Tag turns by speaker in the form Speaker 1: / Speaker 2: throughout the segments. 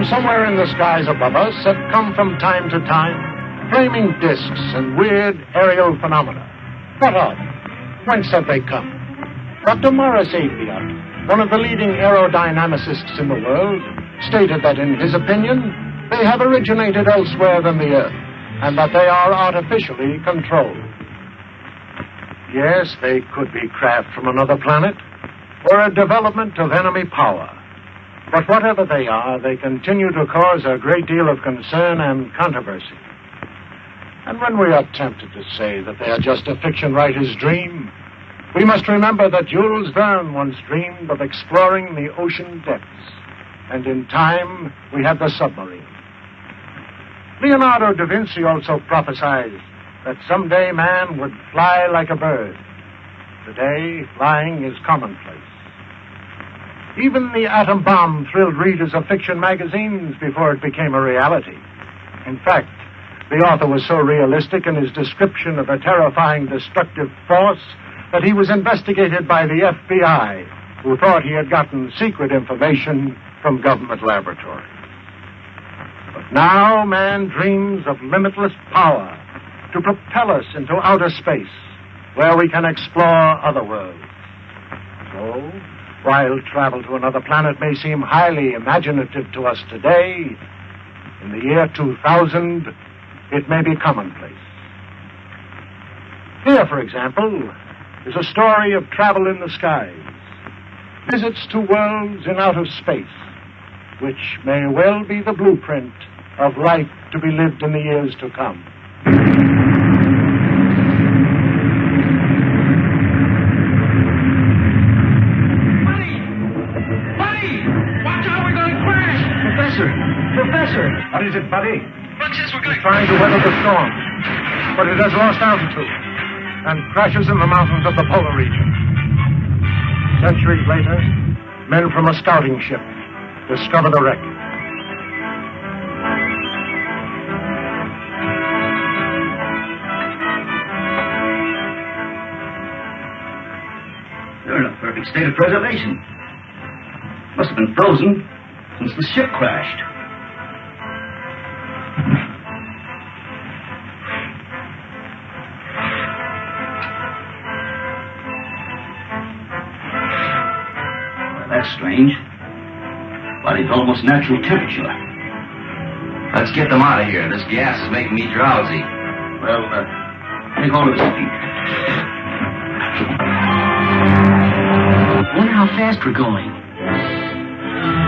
Speaker 1: From somewhere in the skies above us have come from time to time flaming disks and weird aerial phenomena. What are they? Whence have they come? Dr. Morris Apiot, one of the leading aerodynamicists in the world, stated that in his opinion, they have originated elsewhere than the Earth, and that they are artificially controlled. Yes, they could be craft from another planet, or a development of enemy power. But whatever they are, they continue to cause a great deal of concern and controversy. And when we are tempted to say that they are just a fiction writer's dream, we must remember that Jules Verne once dreamed of exploring the ocean depths, and in time we had the submarine. Leonardo da Vinci also prophesied that someday man would fly like a bird. Today, flying is commonplace. Even the atom bomb thrilled readers of fiction magazines before it became a reality. In fact, the author was so realistic in his description of a terrifying destructive force that he was investigated by the FBI, who thought he had gotten secret information from government laboratories. But now man dreams of limitless power to propel us into outer space, where we can explore other worlds. So, while travel to another planet may seem highly imaginative to us today, in the year 2000, it may be commonplace. Here, for example, is a story of travel in the skies, visits to worlds in outer space, which may well be the blueprint of life to be lived in the years to come.
Speaker 2: Professor!
Speaker 1: What is it, Buddy?
Speaker 2: Watch this, we're going...
Speaker 1: Trying to weather the storm, but it has lost altitude and crashes in the mountains of the polar region. Centuries later, men from a scouting ship discover the wreck.
Speaker 2: You're in a perfect state of preservation. Must have been frozen since the ship crashed. Well, that's strange. Body's almost natural temperature.
Speaker 3: Let's get them out of here. This gas is making me drowsy.
Speaker 2: Well, take hold of his feet.
Speaker 4: I wonder how fast we're going.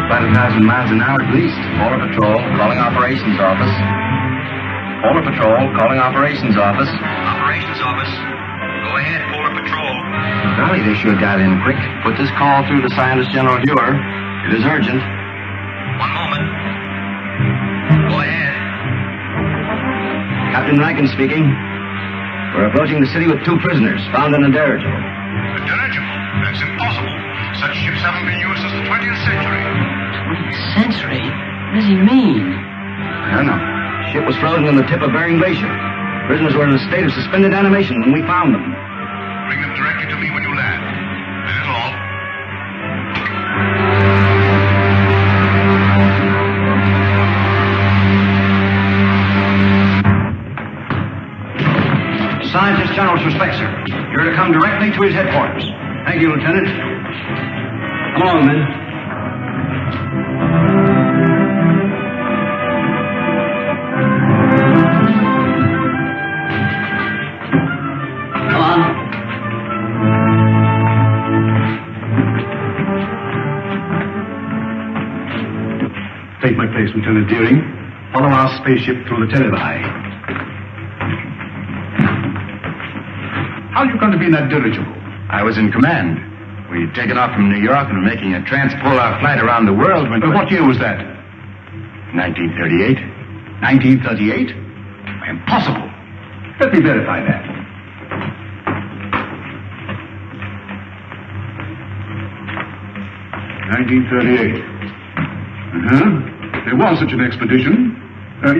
Speaker 3: About 1,000 miles an hour at least. Polar Patrol, calling Operations Office. Polar Patrol, calling Operations Office. Operations Office. Go ahead, Polar Patrol. Golly, they sure got in quick. Put this call through to Scientist General Dewar. It is urgent. One moment. Go ahead. Captain Rankin speaking. We're approaching the city with 2 prisoners found in a dirigible.
Speaker 5: A dirigible? That's impossible. Such ships haven't been used since the 20th century.
Speaker 4: 20th century? What does he mean?
Speaker 3: I don't know. The ship was frozen on the tip of Bering Glacier. Prisoners were in a state of suspended animation when we found them.
Speaker 5: Bring them directly to me when you land. That is all.
Speaker 2: Scientist General's respect, sir. You're to come directly to his headquarters. Thank you, Lieutenant. Come on, men. Come on.
Speaker 6: Take my place, Lieutenant Deering. Follow our spaceship through the televi. How are you going to be in that dirigible?
Speaker 3: I was in command. We'd taken off from New York and were making a transpolar flight around the world when...
Speaker 6: What year was that?
Speaker 3: 1938.
Speaker 6: 1938? Impossible. Let me verify that. (1938). There was such an expedition.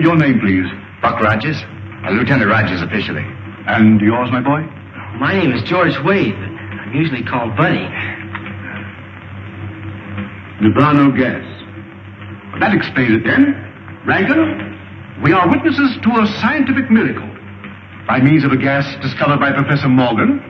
Speaker 6: Your name, please.
Speaker 3: Buck Rogers. Lieutenant Rogers officially.
Speaker 6: And yours, my boy?
Speaker 4: My name is George Wade, but I'm usually called Buddy.
Speaker 6: Nubrano gas. That explains it then. Rankin, we are witnesses to a scientific miracle. By means of a gas discovered by Professor Morgan,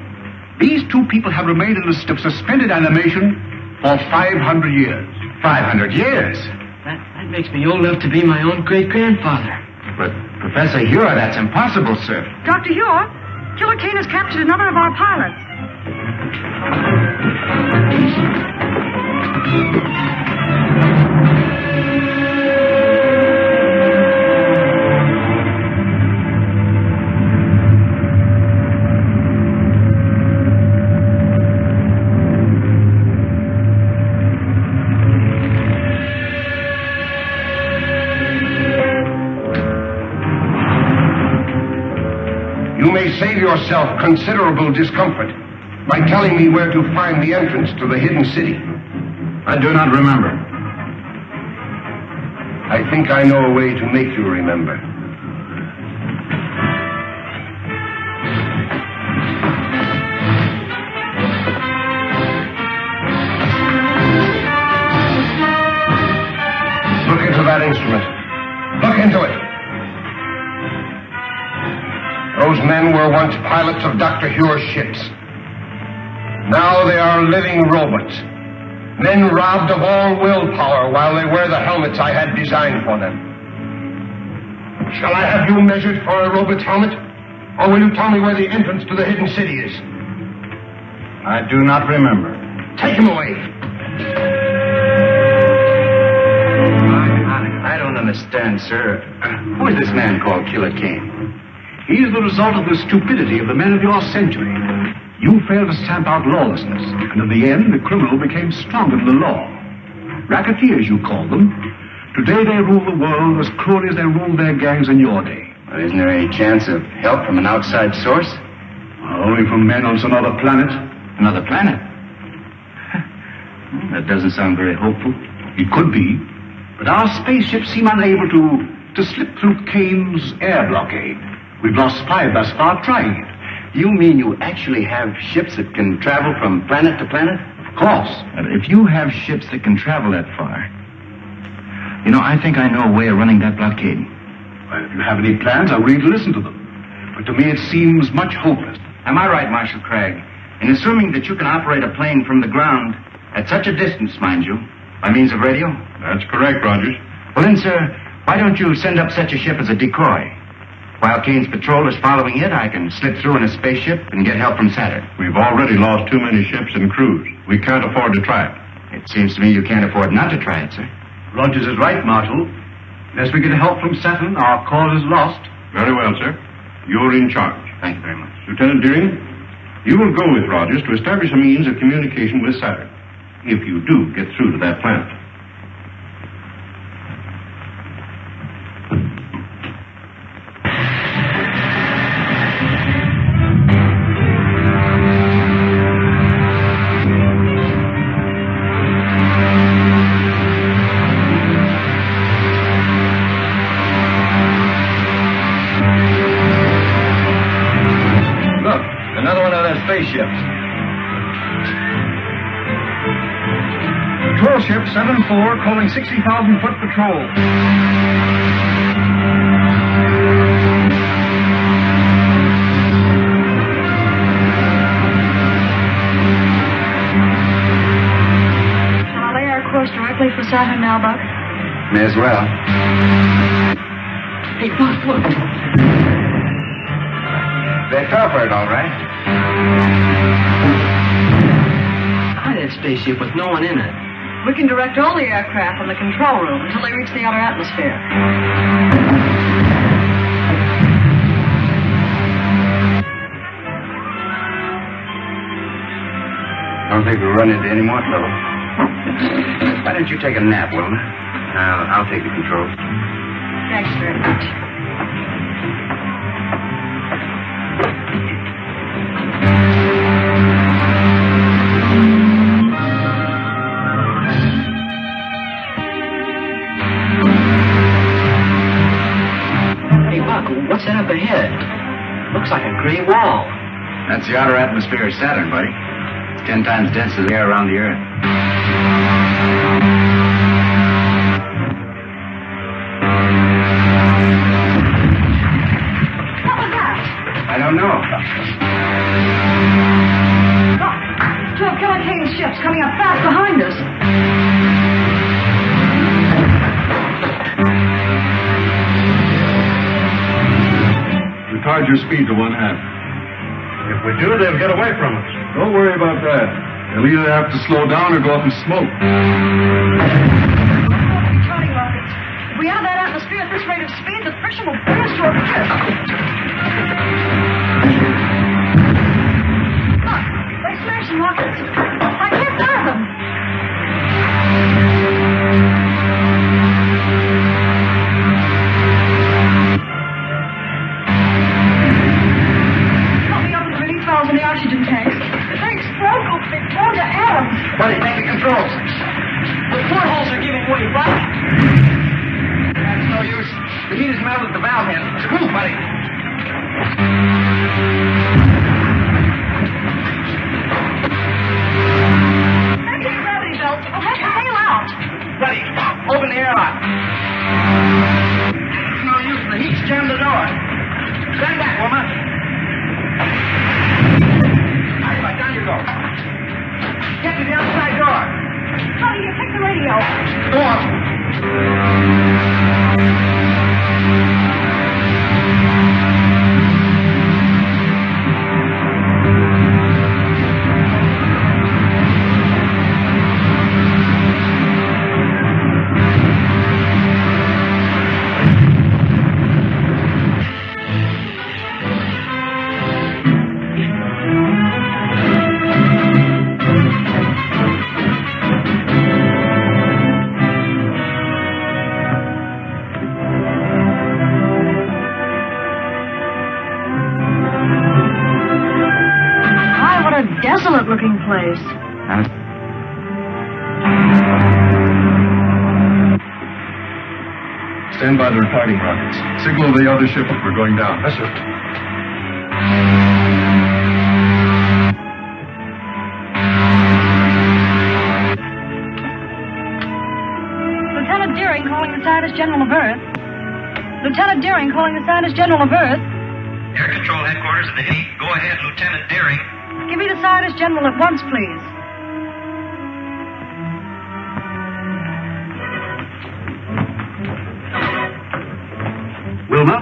Speaker 6: these two people have remained in a state of suspended animation for 500 years.
Speaker 3: 500 years?
Speaker 4: That makes me old enough to be my own great-grandfather.
Speaker 3: But, Professor Hure, that's impossible, sir.
Speaker 7: Dr. Hure, Killer Kane has captured a number of our pilots.
Speaker 5: You may save yourself considerable discomfort by telling me where to find the entrance to the hidden city.
Speaker 3: I do not remember.
Speaker 5: I think I know a way to make you remember. Look into that instrument. Look into it. Those men were once pilots of Dr. Hure's ships. Now they are living robots. Men robbed of all willpower while they wear the helmets I had designed for them. Shall I have you measured for a robot's helmet? Or will you tell me where the entrance to the hidden city is?
Speaker 3: I do not remember.
Speaker 5: Take him away.
Speaker 3: I don't understand, sir. Who is this man called Killer Kane?
Speaker 6: He is the result of the stupidity of the men of your century. You failed to stamp out lawlessness, and in the end, the criminal became stronger than the law. Racketeers, you call them. Today they rule the world as cruelly as they ruled their gangs in your day.
Speaker 3: Well, isn't there any chance of help from an outside source?
Speaker 6: Only from men on some other planet.
Speaker 3: Another planet? That doesn't sound very hopeful.
Speaker 6: It could be, but our spaceships seem unable to slip through Kane's air blockade. We've lost 5 thus far trying it.
Speaker 3: You mean you actually have ships that can travel from planet to planet?
Speaker 6: Of course.
Speaker 3: If you have ships that can travel that far, I think I know a way of running that blockade.
Speaker 6: Well, if you have any plans, I'm ready to listen to them. But to me it seems much hopeless.
Speaker 3: Am I right, Marshal Craig, in assuming that you can operate a plane from the ground at such a distance, mind you, by means of radio?
Speaker 6: That's correct, Rogers.
Speaker 3: Well then, sir, why don't you send up such a ship as a decoy? While Kane's patrol is following it, I can slip through in a spaceship and get help from Saturn.
Speaker 6: We've already lost too many ships and crews. We can't afford to try it.
Speaker 3: It seems to me you can't afford not to try it, sir.
Speaker 6: Rogers is right, Marshal. Unless we get help from Saturn, our cause is lost. Very well, sir. You're in charge.
Speaker 3: Thank you very much.
Speaker 6: Lieutenant Deering, you will go with Rogers to establish a means of communication with Saturn, if you do get through to that planet.
Speaker 3: Spaceships.
Speaker 2: Patrol ship 7-4 calling 60,000-foot patrol.
Speaker 7: Shall I lay our course directly for Saturn now, Buck?
Speaker 3: May as well.
Speaker 4: Hey, Buck, look.
Speaker 3: They fell for it, all right.
Speaker 4: Try that spaceship with no one in it.
Speaker 7: We can direct all the aircraft from the control room until they reach the outer atmosphere.
Speaker 3: I don't think we'll run into any more trouble. Why don't you take a nap, Wilma? I'll take the controls.
Speaker 7: Thanks very much.
Speaker 4: What's that up ahead? Looks like a gray wall.
Speaker 3: That's the outer atmosphere of Saturn, buddy. It's 10 times denser than the air around the Earth.
Speaker 7: Look, 2 of Killer Kane's ships coming up fast behind us.
Speaker 6: Retard your speed to 1/2.
Speaker 1: If we do, they'll get away from us.
Speaker 6: Don't worry about that. They'll either have to slow down or go up in smoke.
Speaker 7: Charlie rockets. If we enter that atmosphere at this rate of speed, the friction will bring us to a cliff. Look, they smashed some rockets. I can't fire them. Help me open the release valves in the oxygen tanks. If they explode, we'll be blown to atoms.
Speaker 2: Buddy, take the controls.
Speaker 4: The portholes are giving way, right?
Speaker 2: That's no use. The heat has melted the valve head. Move, buddy.
Speaker 7: Anti-gravity belts will make us sail out.
Speaker 2: Buddy, open the airlock. It's no use. The heat's jammed the door. Stand back, woman. Right, down you go. Get to the outside door.
Speaker 7: Honey, you pick the radio.
Speaker 2: Go on.
Speaker 7: Desolate-looking place.
Speaker 6: Stand by the retarding rockets. Signal the other ship if we're going down.
Speaker 1: Yes, sir.
Speaker 7: Lieutenant Deering calling the Scientist General of Earth. Lieutenant Deering calling the Scientist General of Earth.
Speaker 3: Air Control Headquarters of the Navy. Go ahead, Lieutenant Deering.
Speaker 7: Give me the Scientist General at once, please.
Speaker 6: Wilma,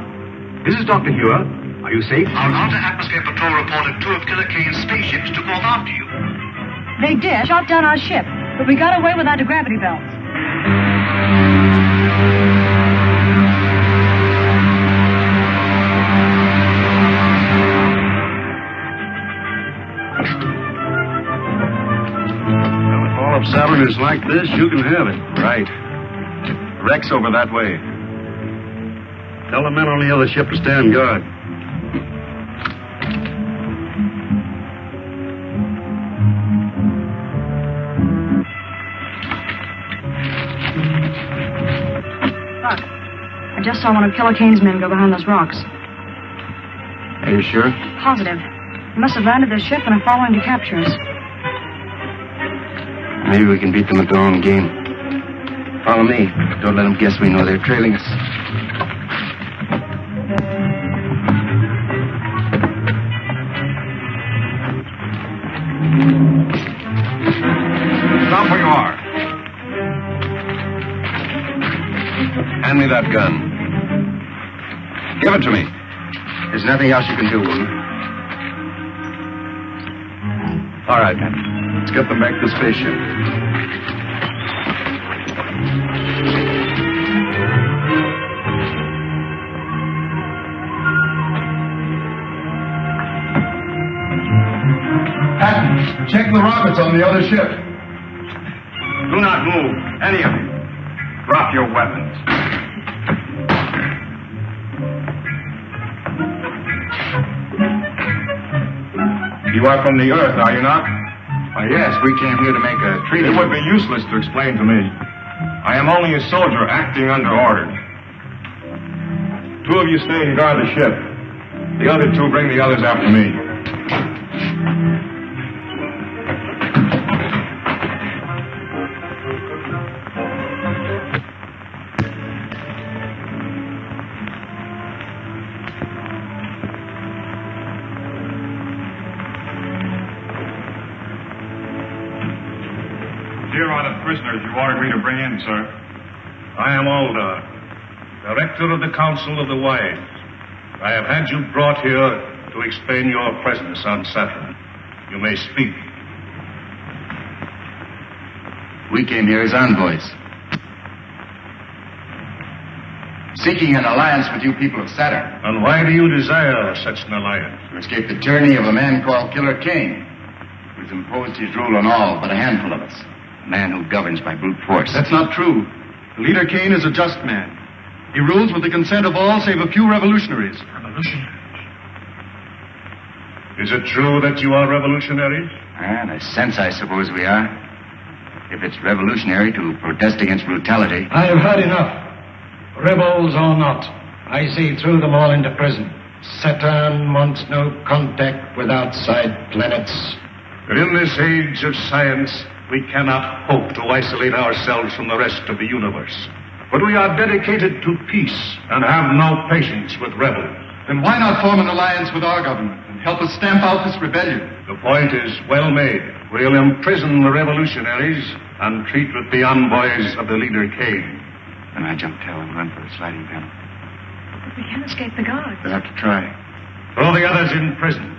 Speaker 6: this is Dr. Hewer. Are you safe?
Speaker 3: Our Outer Atmosphere Patrol reported 2 of Killer Kane's spaceships took off after you.
Speaker 7: They did. Shot down our ship, but we got away with anti-gravity belts.
Speaker 6: Well, if Saturn is like this, you can have it. Right. Wreck's over that way. Tell the men on the other ship to stand guard.
Speaker 7: Look, I just saw one of Killer Kane's men go behind those rocks.
Speaker 6: Are you sure?
Speaker 7: Positive. They must have landed their ship and are following to capture us.
Speaker 3: Maybe we can beat them at their own game. Follow me. Don't let them guess we know they're trailing us.
Speaker 6: Stop where you are. Hand me that gun. Give it to me.
Speaker 3: There's nothing else you can do, woman.
Speaker 6: All right. Let's get them back to the spaceship.
Speaker 5: Patton, check the rockets on the other ship.
Speaker 6: Do not move, any of you. Drop your weapons. You are from the Earth, are you not?
Speaker 3: Why, yes, we came here to make a treaty.
Speaker 6: It would be useless to explain to me. I am only a soldier acting under orders. 2 of you stay and guard the ship. The other 2 bring the others after me.
Speaker 8: prisoners you ordered me to bring in, sir.
Speaker 9: I am Alda, Director of the Council of the Wise. I have had you brought here to explain your presence on Saturn. You may speak.
Speaker 3: We came here as envoys, seeking an alliance with you people of Saturn.
Speaker 9: And why do you desire such an alliance?
Speaker 3: To escape the tyranny of a man called Killer Kane, who's imposed his rule on all but a handful of us. A man who governs by brute force.
Speaker 8: That's not true. The leader Kane is a just man. He rules with the consent of all save a few revolutionaries.
Speaker 9: Revolutionaries? Is it true that you are revolutionaries?
Speaker 3: In a sense, I suppose we are. If it's revolutionary to protest against brutality.
Speaker 1: I have had enough. Rebels or not, I see through them all into prison. Saturn wants no contact with outside planets.
Speaker 9: But in this age of science, we cannot hope to isolate ourselves from the rest of the universe. But we are dedicated to peace and have no patience with rebels.
Speaker 8: Then why not form an alliance with our government and help us stamp out this rebellion?
Speaker 9: The point is well made. We'll imprison the revolutionaries and treat with the envoys of the leader Kane.
Speaker 3: Then I jump tail and run for the sliding panel.
Speaker 7: But we can't escape the guards.
Speaker 3: We'll have to try.
Speaker 9: Throw the others in prison.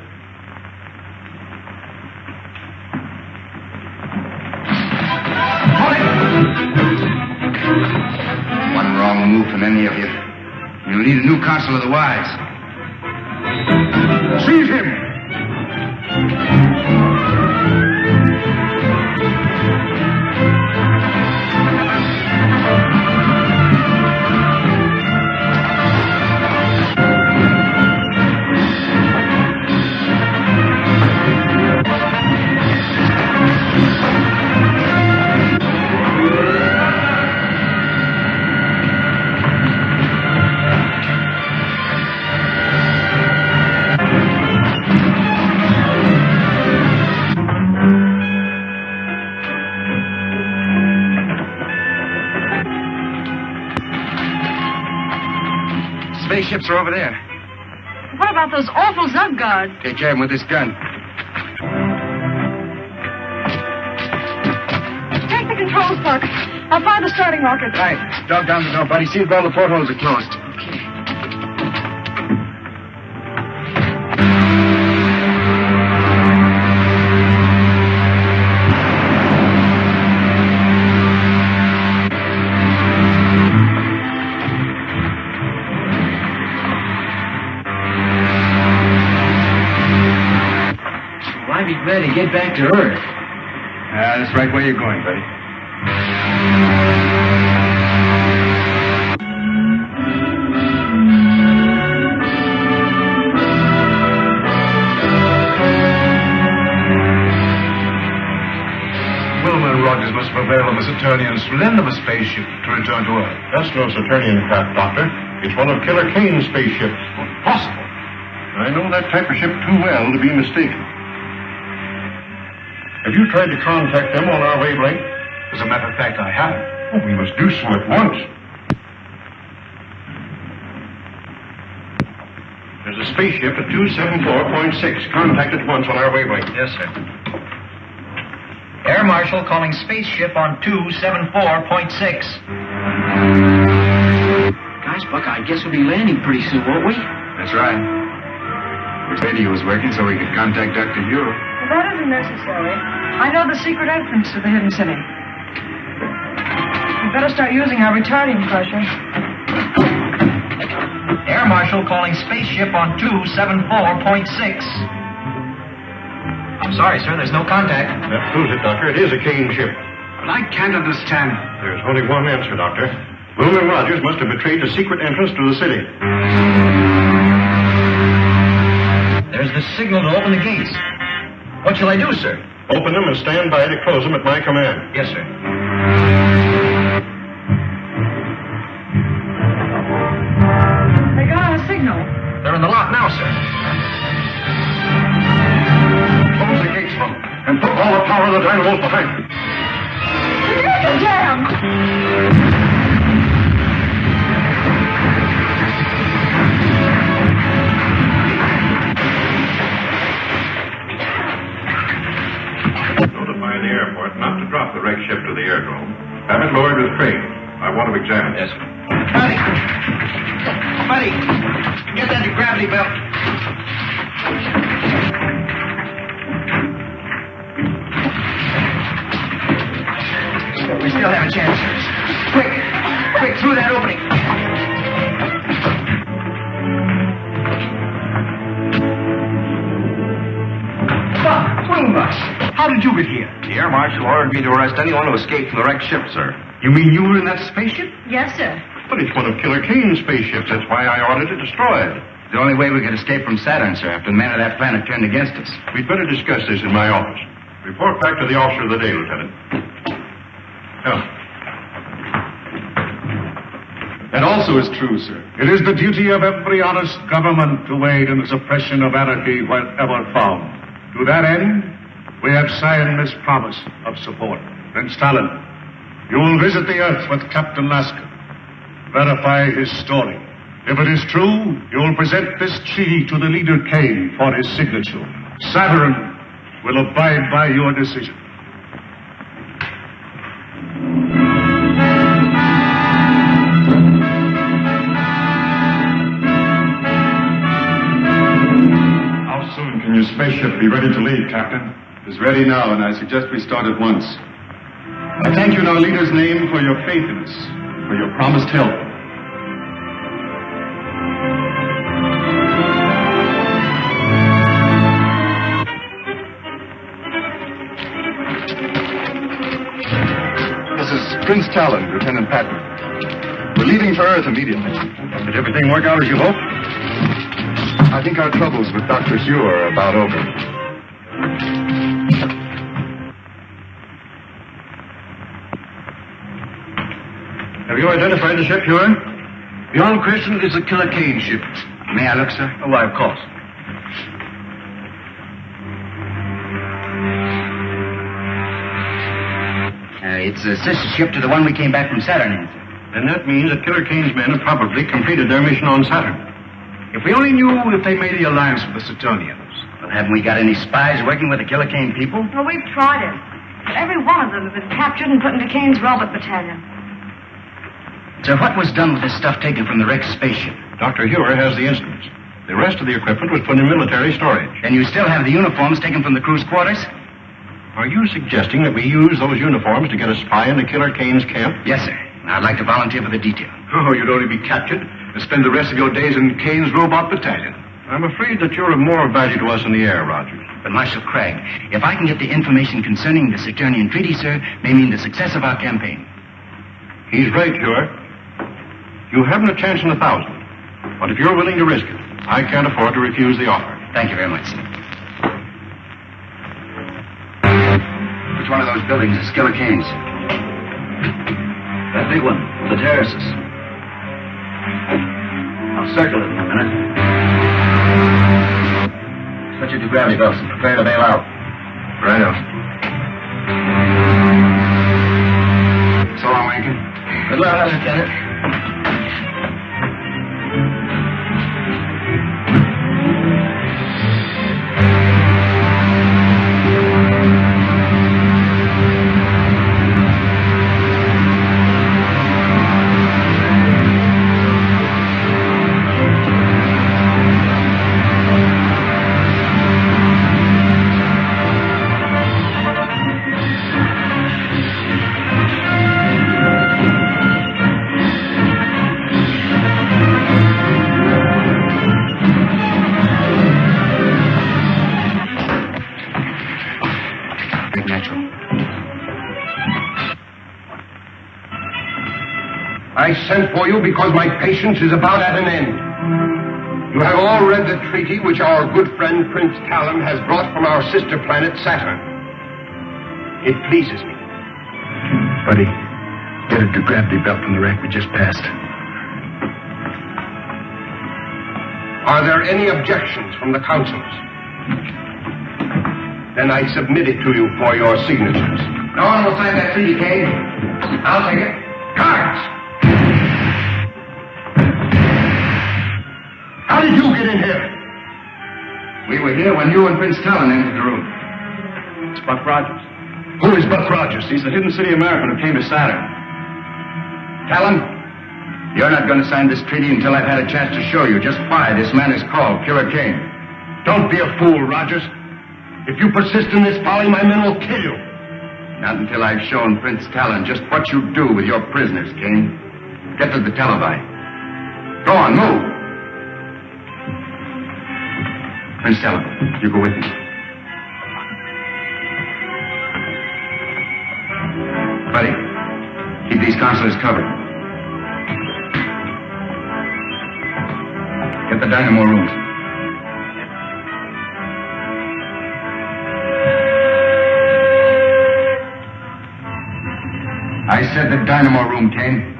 Speaker 3: One wrong move from any of you, you'll need a new council of the wise.
Speaker 9: Seize him!
Speaker 3: Spaceships are over there.
Speaker 7: What about those awful Zug guards?
Speaker 3: Take care of him with this gun.
Speaker 7: Take the controls, Buck. I'll fire the starting rocket.
Speaker 3: Right. Dog down the door, buddy. See if all the portholes are closed.
Speaker 7: Okay.
Speaker 4: I'd be glad to get back to Earth.
Speaker 3: That's the right way you're going, buddy.
Speaker 5: Wilma and Rogers must prevail on the Saturnians to lend them a spaceship to return to Earth. That's no Saturnian craft, Doctor. It's one of Killer Kane's spaceships. Impossible. I know that type of ship too well to be mistaken. Have you tried to contact them on our wavelength? As a matter of fact, I haven't. Oh, we must do so at once. There's a spaceship at 274.6. Contact at once on our wavelength.
Speaker 2: Yes, sir. Air Marshal calling spaceship on 274.6.
Speaker 4: Gosh, Buck, I guess we'll be landing pretty soon, won't we?
Speaker 3: That's right. Wish radio was working so we could contact Dr. Hugh.
Speaker 7: Well, that isn't necessary. I know the secret entrance to the hidden city. We'd better start using our retarding pressure.
Speaker 2: Air Marshal calling spaceship on 274.6. I'm sorry, sir, there's no contact.
Speaker 5: That proves it, Doctor. It is a Kane ship.
Speaker 8: But I can't understand.
Speaker 5: There's only one answer, Doctor. Wilma and Rogers must have betrayed the secret entrance to the city.
Speaker 2: There's the signal to open the gates. What shall I do, sir?
Speaker 5: Open them and stand by to close them at my command.
Speaker 2: Yes, sir.
Speaker 7: They got our signal.
Speaker 2: They're in the lock now, sir.
Speaker 5: Close the gates, Mom, and put all the power of the dynamos behind them.
Speaker 7: There's a jam!
Speaker 5: Notify the airport not to drop the wrecked ship to the earth.
Speaker 9: stairgoal. Have it lowered with crane. I want to examine it.
Speaker 3: Yes, sir. Buddy! Buddy! Get that gravity belt. We still have a chance. Quick! Quick, through that opening. Swing bus.
Speaker 6: How did you get here?
Speaker 3: The air marshal ordered me to arrest anyone who escaped from the wrecked ship, sir.
Speaker 6: You mean you were in that spaceship?
Speaker 7: Yes, sir.
Speaker 9: But it's one of Killer Kane's spaceships. That's why I ordered it destroyed.
Speaker 3: The only way we could escape from Saturn, sir, after the men of that planet turned against us.
Speaker 9: We'd better discuss this in my office. Report back to the officer of the day, Lieutenant. Come.
Speaker 8: That also is true, sir. It is the duty of every honest government to aid in the suppression of anarchy wherever found. To that end, we have signed this promise of support. Prince Talon, you will visit the Earth with Captain Lasker. Verify his story. If it is true, you will present this treaty to the leader Kane for his signature. Saturn will abide by your decision.
Speaker 9: How soon can your spaceship be ready to leave, Captain?
Speaker 8: It's ready now, and I suggest we start at once. I thank you in our leader's name for your faith in us, for your promised help.
Speaker 9: This is Prince Talon, Lieutenant Patton. We're leaving for Earth immediately.
Speaker 8: Did everything work out as you hoped?
Speaker 9: I think our troubles with Dr. Hugh are about over.
Speaker 8: Have you identified the ship, Huron?
Speaker 6: Beyond question, it's a Killer Kane ship.
Speaker 3: May I look, sir?
Speaker 8: Oh, why, of course.
Speaker 3: It's a sister ship to the one we came back from Saturn in, sir.
Speaker 8: Then that means that Killer Kane's men have probably completed their mission on Saturn.
Speaker 6: If we only knew if they made the alliance with the Saturnians.
Speaker 3: Well, haven't we got any spies working with the Killer Kane people?
Speaker 7: Well, we've tried it. But every one of them have been captured and put into Kane's robot battalion.
Speaker 3: So what was done with the stuff taken from the wrecked spaceship?
Speaker 8: Dr. Hewer has the instruments. The rest of the equipment was put in military storage.
Speaker 3: And you still have the uniforms taken from the crew's quarters?
Speaker 8: Are you suggesting that we use those uniforms to get a spy into Killer Kane's camp?
Speaker 3: Yes, sir. I'd like to volunteer for the detail.
Speaker 6: Oh, you'd only be captured and spend the rest of your days in Kane's robot battalion.
Speaker 8: I'm afraid that you're of more value to us in the air, Rogers.
Speaker 3: But, Marshal Craig, if I can get the information concerning the Saturnian treaty, sir, may mean the success of our campaign.
Speaker 8: He's right, Hewer. You haven't a chance in 1,000. But if you're willing to risk it, I can't afford to refuse the offer.
Speaker 3: Thank you very much, sir. Which one of those buildings is Killer Kane's?
Speaker 4: That big one, the terraces. I'll circle it in a minute.
Speaker 3: Switch it to gravity belts and prepare to bail out.
Speaker 8: Right out.
Speaker 3: So long, Rankin.
Speaker 4: Good luck, Lieutenant.
Speaker 5: I sent for you because my patience is about at an end. You have all read the treaty which our good friend Prince Talon has brought from our sister planet Saturn. It pleases me.
Speaker 6: Buddy, get a gravity belt from the wreck we just passed.
Speaker 5: Are there any objections from the councils? Then I submit it to you for your signatures.
Speaker 3: No one will sign that treaty, Kane. I'll take it.
Speaker 5: Guards! How did you get in here?
Speaker 3: We were here when you and Prince Talon entered the room.
Speaker 8: It's Buck Rogers. Who is Buck Rogers? He's the hidden city American who came to Saturn.
Speaker 3: Talon, you're not going to sign this treaty until I've had a chance to show you just why this man is called Killer Kane.
Speaker 5: Don't be a fool, Rogers. If you persist in this folly, my men will kill you.
Speaker 3: Not until I've shown Prince Talon just what you do with your prisoners, Kane. Get to the televi. Go on, move. Prince Talon, you go with me. Buddy, keep these consuls covered. Get the dynamo room. I said the dynamo room, Kane.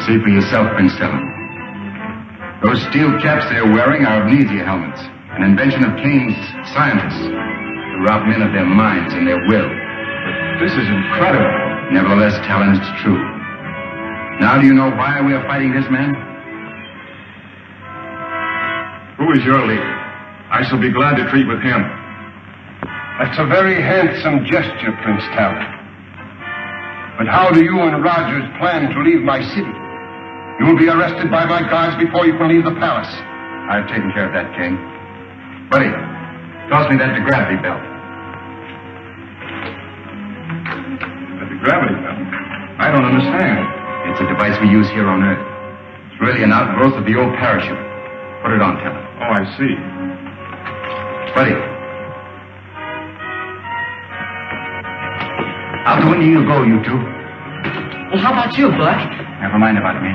Speaker 3: See for yourself, Prince Talon. Those steel caps they're wearing are amnesia helmets, an invention of Kane's scientists to rob men of their minds and their will. But this is incredible. Nevertheless, Talon, it's true. Now do you know why we are fighting this man?
Speaker 8: Who is your leader? I shall be glad to treat with him.
Speaker 5: That's a very handsome gesture, Prince Talon. But how do you and Rogers plan to leave my city? You will be arrested by my guards before you can leave the palace.
Speaker 3: I've taken care of that, Kane. Buddy, toss me that gravity belt.
Speaker 8: The gravity belt? I don't understand.
Speaker 3: It's a device we use here on Earth. It's really an outgrowth of the old parachute. Put it on, Talon.
Speaker 8: Oh, I see.
Speaker 3: Buddy. Out the window you go, you two.
Speaker 4: Well, how about you, Buck?
Speaker 3: Never mind about me.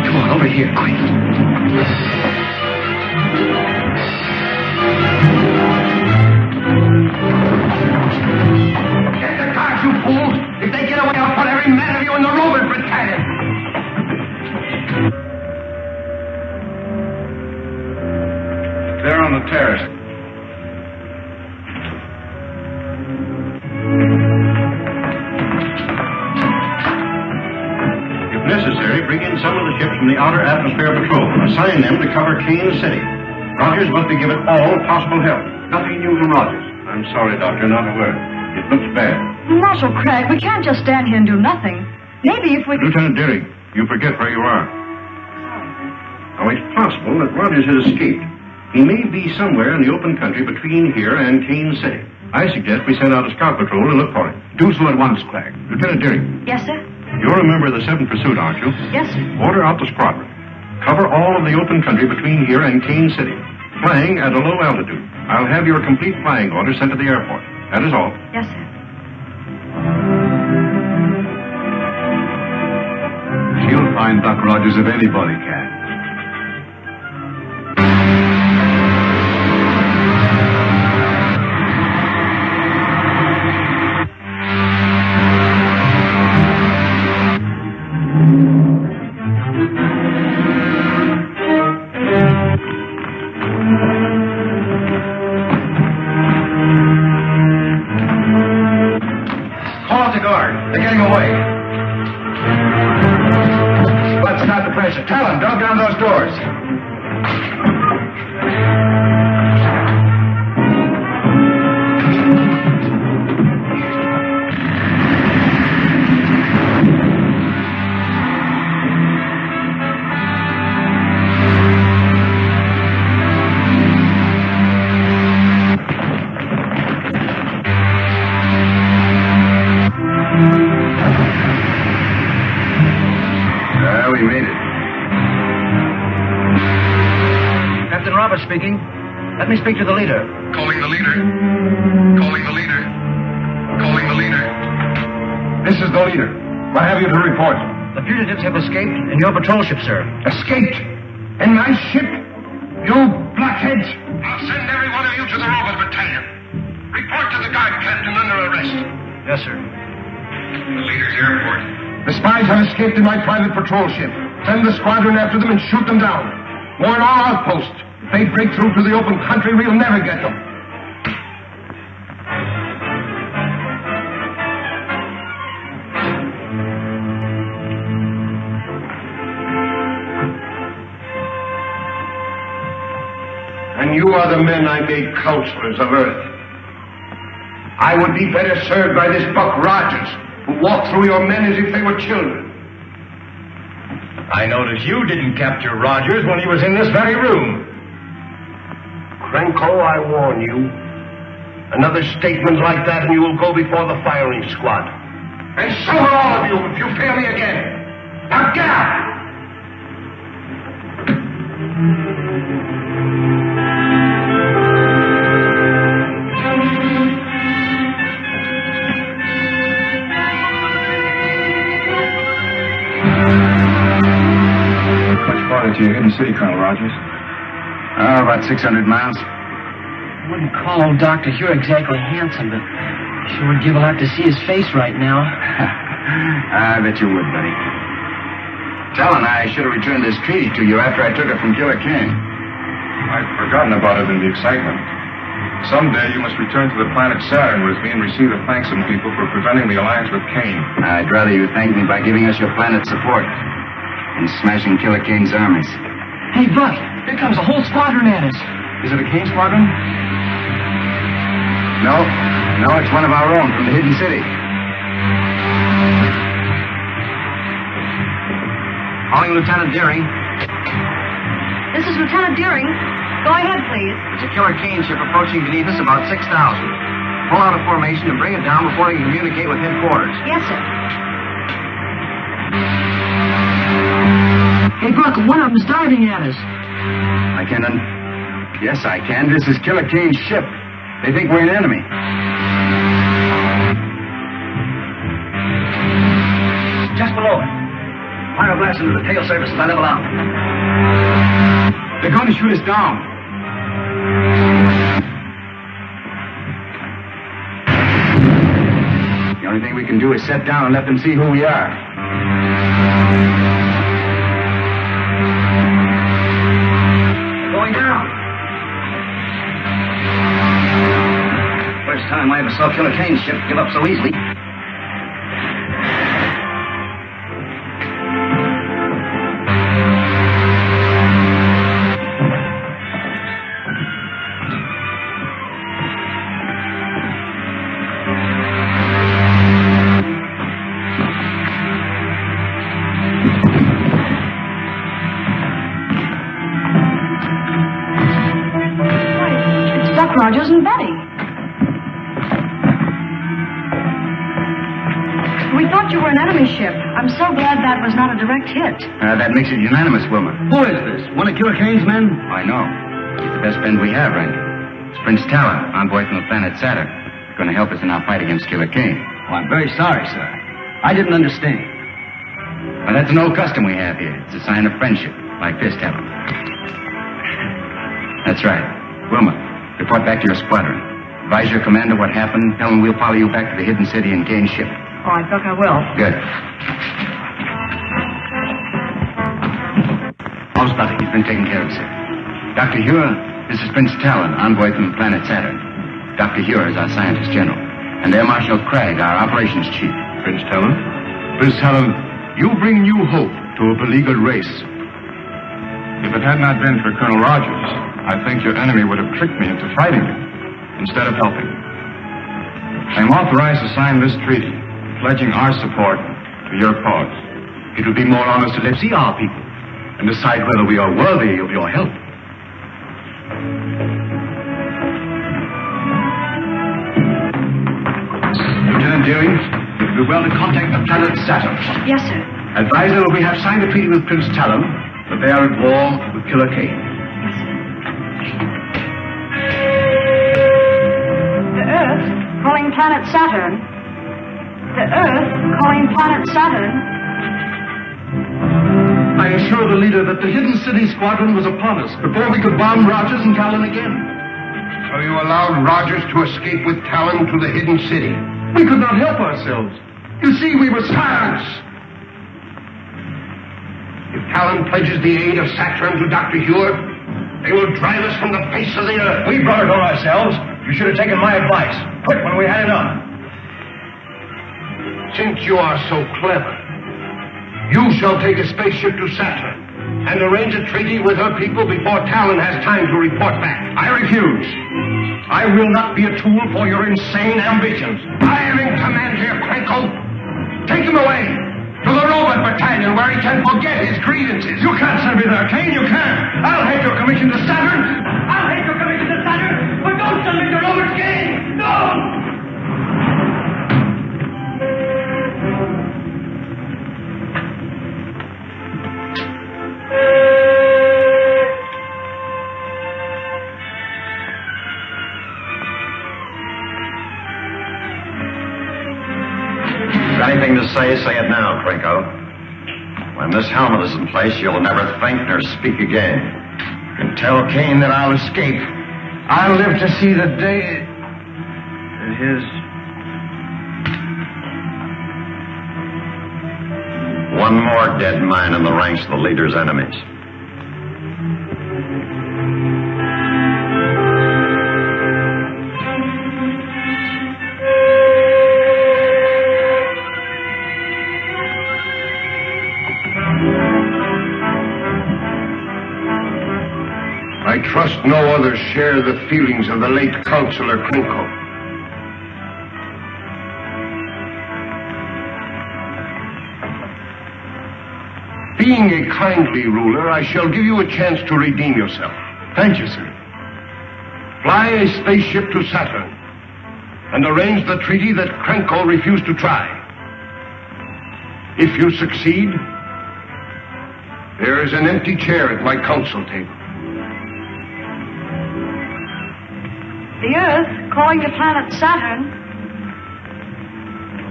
Speaker 4: Come on, over here, quick.
Speaker 5: Get the cars, you fools! If they get away, I'll put every man of you in the Roman battalion!
Speaker 8: They're on the terrace. If necessary, bring in some of the ships from the Outer Atmosphere Patrol. Assign them to cover Kane City. Rogers must be given all possible help. Nothing new from Rogers. I'm sorry, Doctor, not a word. It looks bad.
Speaker 7: Marshal Craig, we can't just stand here and do nothing. Maybe if we...
Speaker 8: Lieutenant Deering, you forget where you are. Oh, it's possible that Rogers has escaped. He may be somewhere in the open country between here and Kane City. I suggest we send out a scout patrol to look for him. Do so at once, Clegg. Lieutenant Deering.
Speaker 7: Yes, sir?
Speaker 8: You're a member of the 7th Pursuit, aren't you?
Speaker 7: Yes, sir.
Speaker 8: Order out the squadron. Cover all of the open country between here and Kane City. Flying at a low altitude. I'll have your complete flying orders sent to the airport. That is all.
Speaker 7: Yes, sir.
Speaker 6: She'll find Buck Rogers if anybody can.
Speaker 3: Call out the guard. They're getting away. Let's start the pressure. Talon, dog down those doors. We made it.
Speaker 4: Captain Roberts speaking. Let me speak to the leader.
Speaker 10: Calling the leader. Calling the leader. Calling the leader.
Speaker 5: This is the leader. What have you to report?
Speaker 4: The fugitives have escaped in your patrol ship, sir.
Speaker 5: Escaped? In my ship? You blockheads!
Speaker 10: I'll send every one of you to the Roman battalion. Report to the guard captain under arrest.
Speaker 4: Yes, sir.
Speaker 10: The leader's airport.
Speaker 5: The spies have escaped in my private patrol ship. Send the squadron after them and shoot them down. Warn all outposts. If they break through to the open country, we'll never get them. And you are the men I made counselors of Earth. I would be better served by this Buck Rogers, who walked through your men as if they were children.
Speaker 3: I notice you didn't capture Rogers when he was in this very room.
Speaker 5: Krenko, I warn you. Another statement like that and you will go before the firing squad. And so will all of you if you fail me again. Now get out!
Speaker 3: To your hidden city, Colonel Rogers. Oh, about 600 miles.
Speaker 4: I wouldn't call old Dr. Hure exactly handsome, but sure would give a lot to see his face right now.
Speaker 3: I bet you would, buddy. Talon, I should have returned this treaty to you after I took it from Killer Kane.
Speaker 11: I'd forgotten about it in the excitement. Someday you must return to the planet Saturn with me and receive the thanks of people for preventing the alliance with Kane.
Speaker 3: I'd rather you thank me by giving us your planet's support and smashing Killer Kane's armies.
Speaker 4: Hey, Buck, here comes a whole squadron at us.
Speaker 3: Is it a Kane squadron? No, it's one of our own from the hidden city. Calling Lieutenant Deering.
Speaker 7: This is Lieutenant Deering. Go ahead, please.
Speaker 3: It's a Killer Kane ship approaching beneath us about 6,000. Pull out of formation and bring it down before it can communicate with headquarters.
Speaker 7: Yes, sir.
Speaker 4: Hey, Buck, one of them's diving at us.
Speaker 3: Yes, I can. This is Killer Kane's ship. They think we're an enemy.
Speaker 2: Just below it. Fire a blast into the tail surface as I level out.
Speaker 3: They're going to shoot us down. The only thing we can do is set down and let them see who we are.
Speaker 2: Going down. First time I ever saw Killer Kane's ship give up so easily.
Speaker 7: Rogers and Betty. We thought you were an enemy ship. I'm so glad that was not a direct hit.
Speaker 3: That makes it unanimous, Wilma.
Speaker 2: Who is this? One of Killer Kane's men?
Speaker 3: I know. He's the best friend we have, right? It's Prince Talon, envoy from the planet Saturn. Going to help us in our fight against Killer Kane.
Speaker 2: Oh, I'm very sorry, sir. I didn't understand.
Speaker 3: Well, that's an old custom we have here. It's a sign of friendship, like this, Talon. That's right. Wilma, report back to your squadron. Advise your commander what happened. Tell him we'll follow you back to the hidden city and Kane's ship.
Speaker 7: All right, Buck, I will.
Speaker 3: Good. All's nothing. He's been taken care of, sir. Dr. Hure, this is Prince Talon, envoy from the planet Saturn. Dr. Hure is our scientist general. And Air Marshal Craig, our operations chief.
Speaker 8: Prince Talon? Prince Talon, you bring new hope to a beleaguered race.
Speaker 11: If it had not been for Colonel Rogers, I think your enemy would have tricked me into fighting him instead of helping. I am authorized to sign this treaty, pledging our support to your cause.
Speaker 8: It will be more honest to let see our people and decide whether we are worthy of your help.
Speaker 2: Lieutenant Deering, it would be well to contact the planet Saturn.
Speaker 7: Yes, sir.
Speaker 2: Advise them that we have signed a treaty with Prince Talon, but they are at war with Killer Kane.
Speaker 7: The Earth calling planet Saturn. The Earth calling planet Saturn.
Speaker 8: I assure the leader that the hidden city squadron was upon us before we could bomb Rogers and Talon again.
Speaker 5: So you allowed Rogers to escape with Talon to the hidden city?
Speaker 8: We could not help ourselves. You see, we were silence.
Speaker 5: If Talon pledges the aid of Saturn to Dr. Hure, They will drive us from the face of the earth.
Speaker 2: We brought it on ourselves. You should have taken my advice. Quick when we had enough.
Speaker 5: Since you are so clever, you shall take a spaceship to Saturn and arrange a treaty with her people before Talon has time to report back.
Speaker 2: I refuse. I will not be a tool for your insane ambitions.
Speaker 5: I am in command here, Krenko. Take him away to the robot battalion where he can forget his grievances.
Speaker 2: You can't send me there, Kane. You can't. I'll head your commission to Saturn. I'll head your commission to Saturn. But don't send me to Robert Kane. No!
Speaker 3: Anything to say it now, Krenko. When this helmet is in place, you'll never think nor speak again. You can tell Kane that I'll escape.
Speaker 2: I'll live to see the day that his...
Speaker 3: One more dead man in the ranks of the leader's enemies.
Speaker 5: I trust no others share the feelings of the late Counselor Krenko. Being a kindly ruler, I shall give you a chance to redeem yourself.
Speaker 8: Thank you, sir.
Speaker 5: Fly a spaceship to Saturn and arrange the treaty that Krenko refused to try. If you succeed, there is an empty chair at my council table.
Speaker 7: The Earth calling the planet Saturn.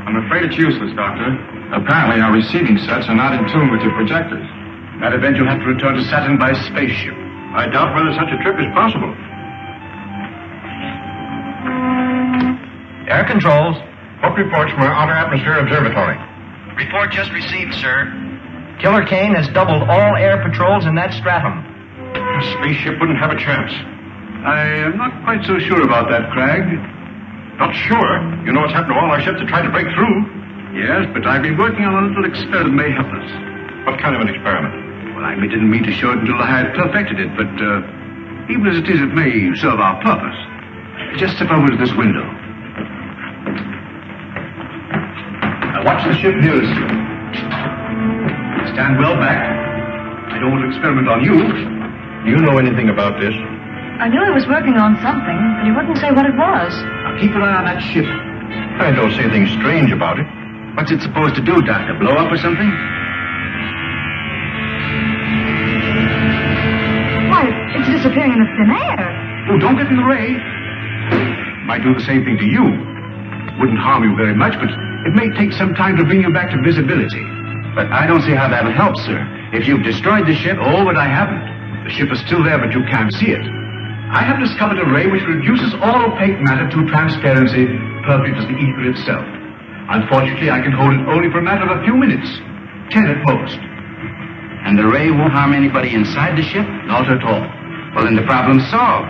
Speaker 11: I'm afraid it's useless, Doctor. Apparently our receiving sets are not in tune with your projectors.
Speaker 8: In that event, you'll have to return to Saturn by spaceship. I doubt whether such a trip is possible.
Speaker 12: Air controls.
Speaker 8: What reports from our Outer Atmosphere Observatory?
Speaker 12: Report just received, sir. Killer Kane has doubled all air patrols in that stratum.
Speaker 8: A spaceship wouldn't have a chance. I am not quite so sure about that, Cragg. Not sure? You know what's happened to all our ships that tried to break through? Yes, but I've been working on a little experiment that may help us. What kind of an experiment? Well, I didn't mean to show it until I had perfected it, but even as it is, it may serve our purpose. Just step over to this window. Now watch the ship nearest you. Stand well back. I don't want to experiment on you. Do you know anything about this?
Speaker 7: I knew he was working on something, but he wouldn't say what it was.
Speaker 8: Now keep an eye on that ship. I don't see anything strange about it. What's it supposed to do, Doctor? Blow up or something?
Speaker 7: Why, it's disappearing in the thin air.
Speaker 8: Oh, don't get in the way. Might do the same thing to you. Wouldn't harm you very much, but it may take some time to bring you back to visibility. But I don't see how that'll help, sir. If you've destroyed the ship, but I haven't. The ship is still there, but you can't see it. I have discovered a ray which reduces all opaque matter to transparency, perfect as the ether itself. Unfortunately, I can hold it only for a matter of a few minutes. 10 at most.
Speaker 12: And the ray won't harm anybody inside the ship?
Speaker 8: Not at all.
Speaker 12: Well, then the problem's solved.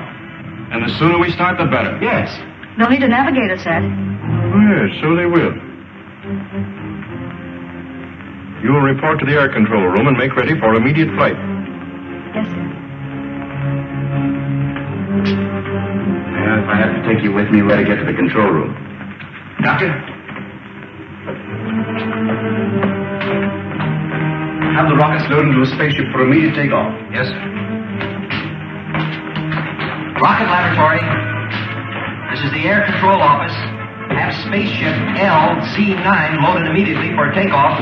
Speaker 11: And the sooner we start, the better.
Speaker 12: Yes.
Speaker 7: They'll need a navigator set.
Speaker 8: Yes, so they will. You will report to the air control room and make ready for immediate flight.
Speaker 7: Yes, sir.
Speaker 12: Well, if I have to take you with me, we better get to the control room.
Speaker 8: Doctor? Have the rockets loaded into a spaceship for immediate takeoff.
Speaker 12: Yes, sir. Rocket laboratory. This is the air control office. Have spaceship LZ9 loaded immediately for takeoff.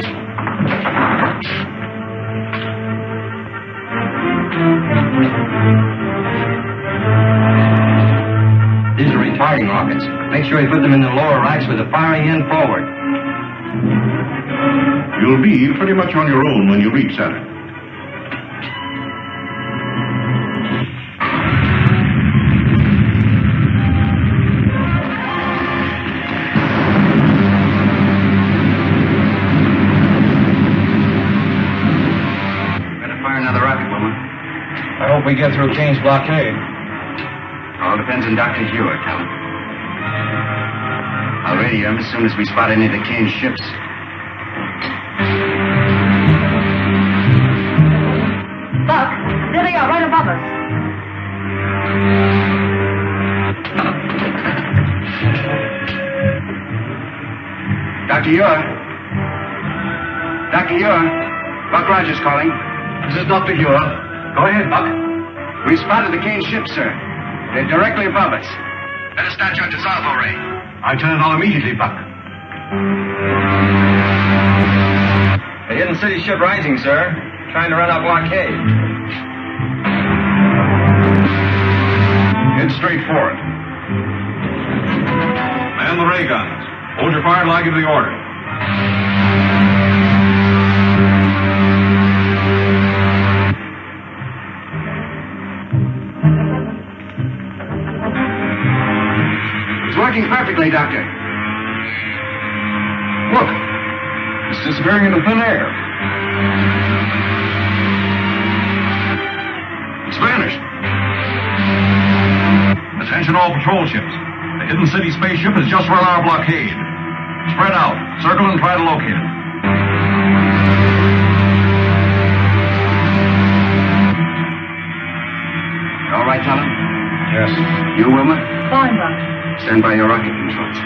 Speaker 12: These are retarding rockets. Make sure you put them in the lower racks with the firing end forward.
Speaker 8: You'll be pretty much on your own when you reach Saturn.
Speaker 11: we get through Kane's blockade?
Speaker 3: All depends on Dr. Hewitt, Helen. I'll radio him as soon as we spot any of the Kane's ships.
Speaker 7: Buck, there they are, right above us.
Speaker 3: Dr. Hewitt? Dr. Hewitt? Buck Rogers calling.
Speaker 8: This is Dr. Hewitt. Go ahead, Buck.
Speaker 3: We spotted the Kane ships, sir. They're directly above us.
Speaker 10: Let us start your dissolvo ray.
Speaker 8: I turn it on immediately, Buck.
Speaker 3: The hidden city ship rising, sir. Trying to run our blockade.
Speaker 8: Head straight for it. Man the ray guns. Hold your fire till I give the order.
Speaker 3: It's working perfectly, Doctor.
Speaker 8: Look. It's disappearing into thin air. It's vanished. Attention all patrol ships. The hidden city spaceship has just run our blockade. Spread out. Circle and try to locate it.
Speaker 3: All right, Helen?
Speaker 11: Yes.
Speaker 3: You, Wilma?
Speaker 7: Fine, Buck.
Speaker 3: Stand by your rocket controls.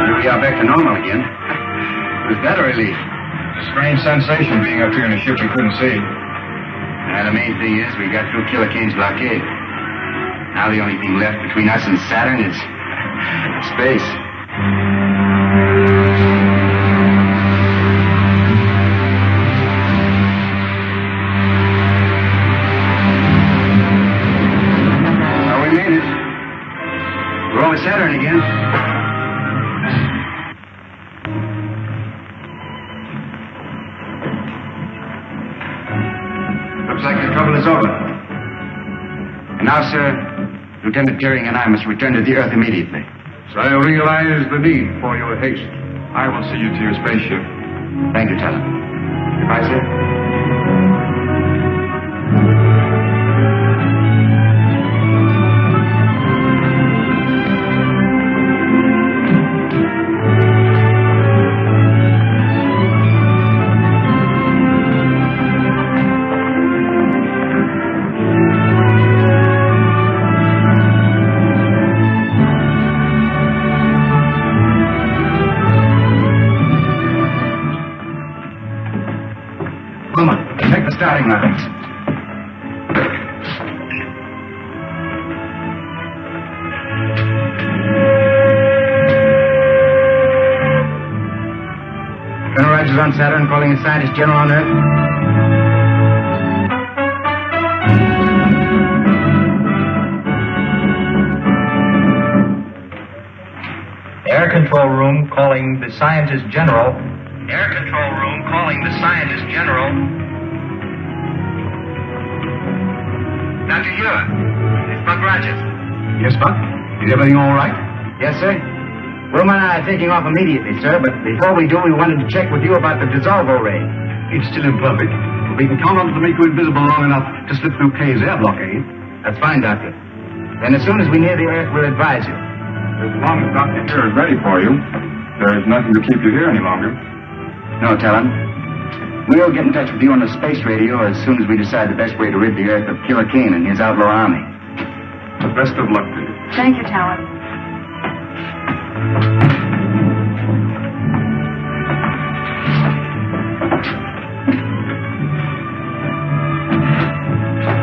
Speaker 3: Here we are back to normal again. Was that a relief?
Speaker 11: It's a strange sensation being up here in a ship we couldn't see.
Speaker 3: The main thing is we got through Killer Kane's blockade. Now the only thing left between us and Saturn is space. Well, we made it. We're over Saturn again. Looks like the trouble is over. And now, sir, Lieutenant Deering and I must return to the Earth immediately.
Speaker 8: So I realize the need for your haste.
Speaker 11: I will see you to your spaceship.
Speaker 3: Thank you, Talon. Goodbye, sir. Take the starting lines. Colonel Rogers on Saturn, calling the scientist general on Earth.
Speaker 12: Air control room calling the scientist general. Air control room calling the scientist general.
Speaker 3: Dr. Hewitt, it's Buck Rogers.
Speaker 8: Yes, Buck? Is everything all right?
Speaker 3: Yes, sir. Wilma and I are taking off immediately, sir, but before we do, we wanted to check with you about the dissolvo ray.
Speaker 8: It's still imperfect, but we can count on it to make you invisible long enough to slip through Kay's air blockade.
Speaker 3: That's fine, Doctor. Then as soon as we near the Earth, we'll advise you.
Speaker 11: As long as Dr. here is ready for you, there is nothing to keep you here any longer.
Speaker 3: No, Talon. We'll get in touch with you on the space radio as soon as we decide the best way to rid the Earth of Killer Kane and his outlaw army.
Speaker 8: The best of luck to you.
Speaker 7: Thank you, Talon.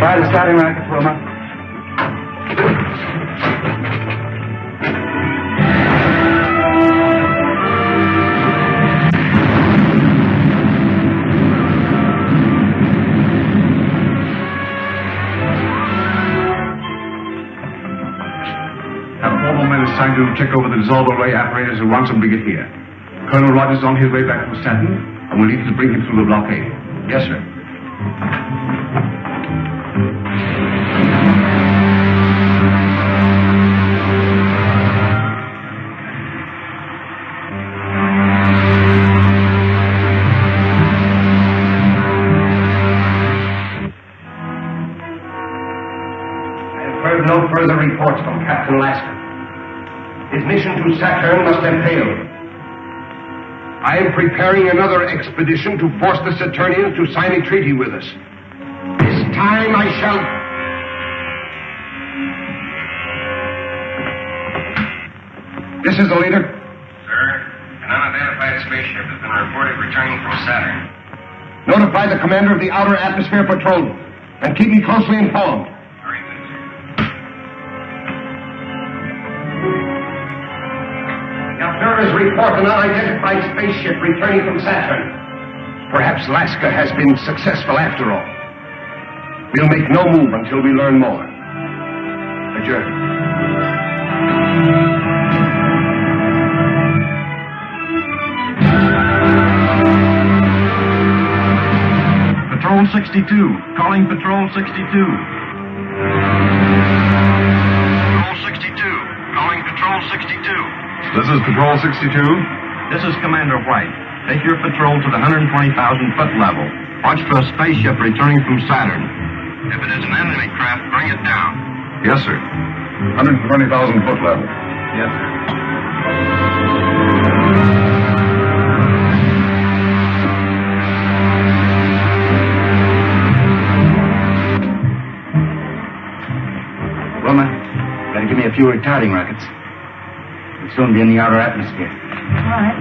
Speaker 3: Fire the starting rockets, Wilma.
Speaker 8: Time to check over the dissolver ray apparatus at once and bring it here. Colonel Rogers is on his way back from Stanton, and we'll need to bring him through the blockade.
Speaker 3: Yes, sir.
Speaker 5: Captain Lasker. His mission to Saturn must have failed. I am preparing another expedition to force the Saturnians to sign a treaty with us. This time I shall... This is the leader.
Speaker 3: Sir, an unidentified spaceship has been reported returning from Saturn.
Speaker 5: Notify the commander of the Outer Atmosphere Patrol and keep me closely informed.
Speaker 3: Very good, sir.
Speaker 5: The observers report an unidentified spaceship returning from Saturn. Perhaps Lasker has been successful after all. We'll make no move until we learn more. Adjourn.
Speaker 11: Patrol 62. Calling Patrol 62. Patrol 62. Calling Patrol 62. This is Patrol 62. This is Commander White. Take your patrol to the 120,000-foot level. Watch for a spaceship returning from Saturn. If it is an enemy craft, bring it down. Yes, sir. 120,000-foot level. Yes, sir.
Speaker 4: Wilma, gotta give me a few retarding rockets. We'll soon be in the outer atmosphere.
Speaker 7: All right.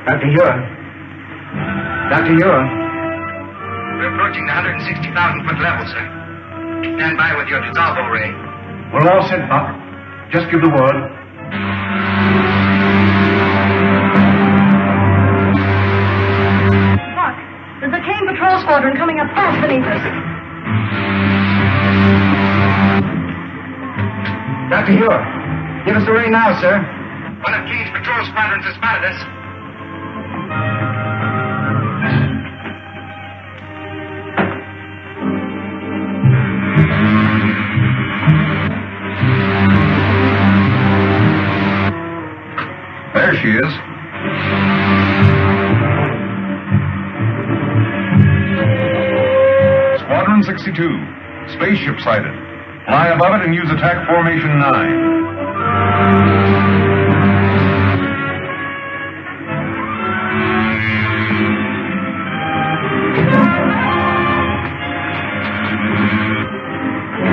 Speaker 4: Dr. Ure. Dr. Ure.
Speaker 12: We're approaching the 160,000-foot level, sir. Stand by with your dissolvo ray.
Speaker 8: We're all set, Buck. Just give the word.
Speaker 7: Buck, there's a Kane patrol squadron coming up fast beneath us.
Speaker 4: Dr. Ure, give us the ray now, sir.
Speaker 12: One of Kane's patrol squadrons has spotted us.
Speaker 11: There she is. Squadron 62. Spaceship sighted. Fly above it and use attack formation 9.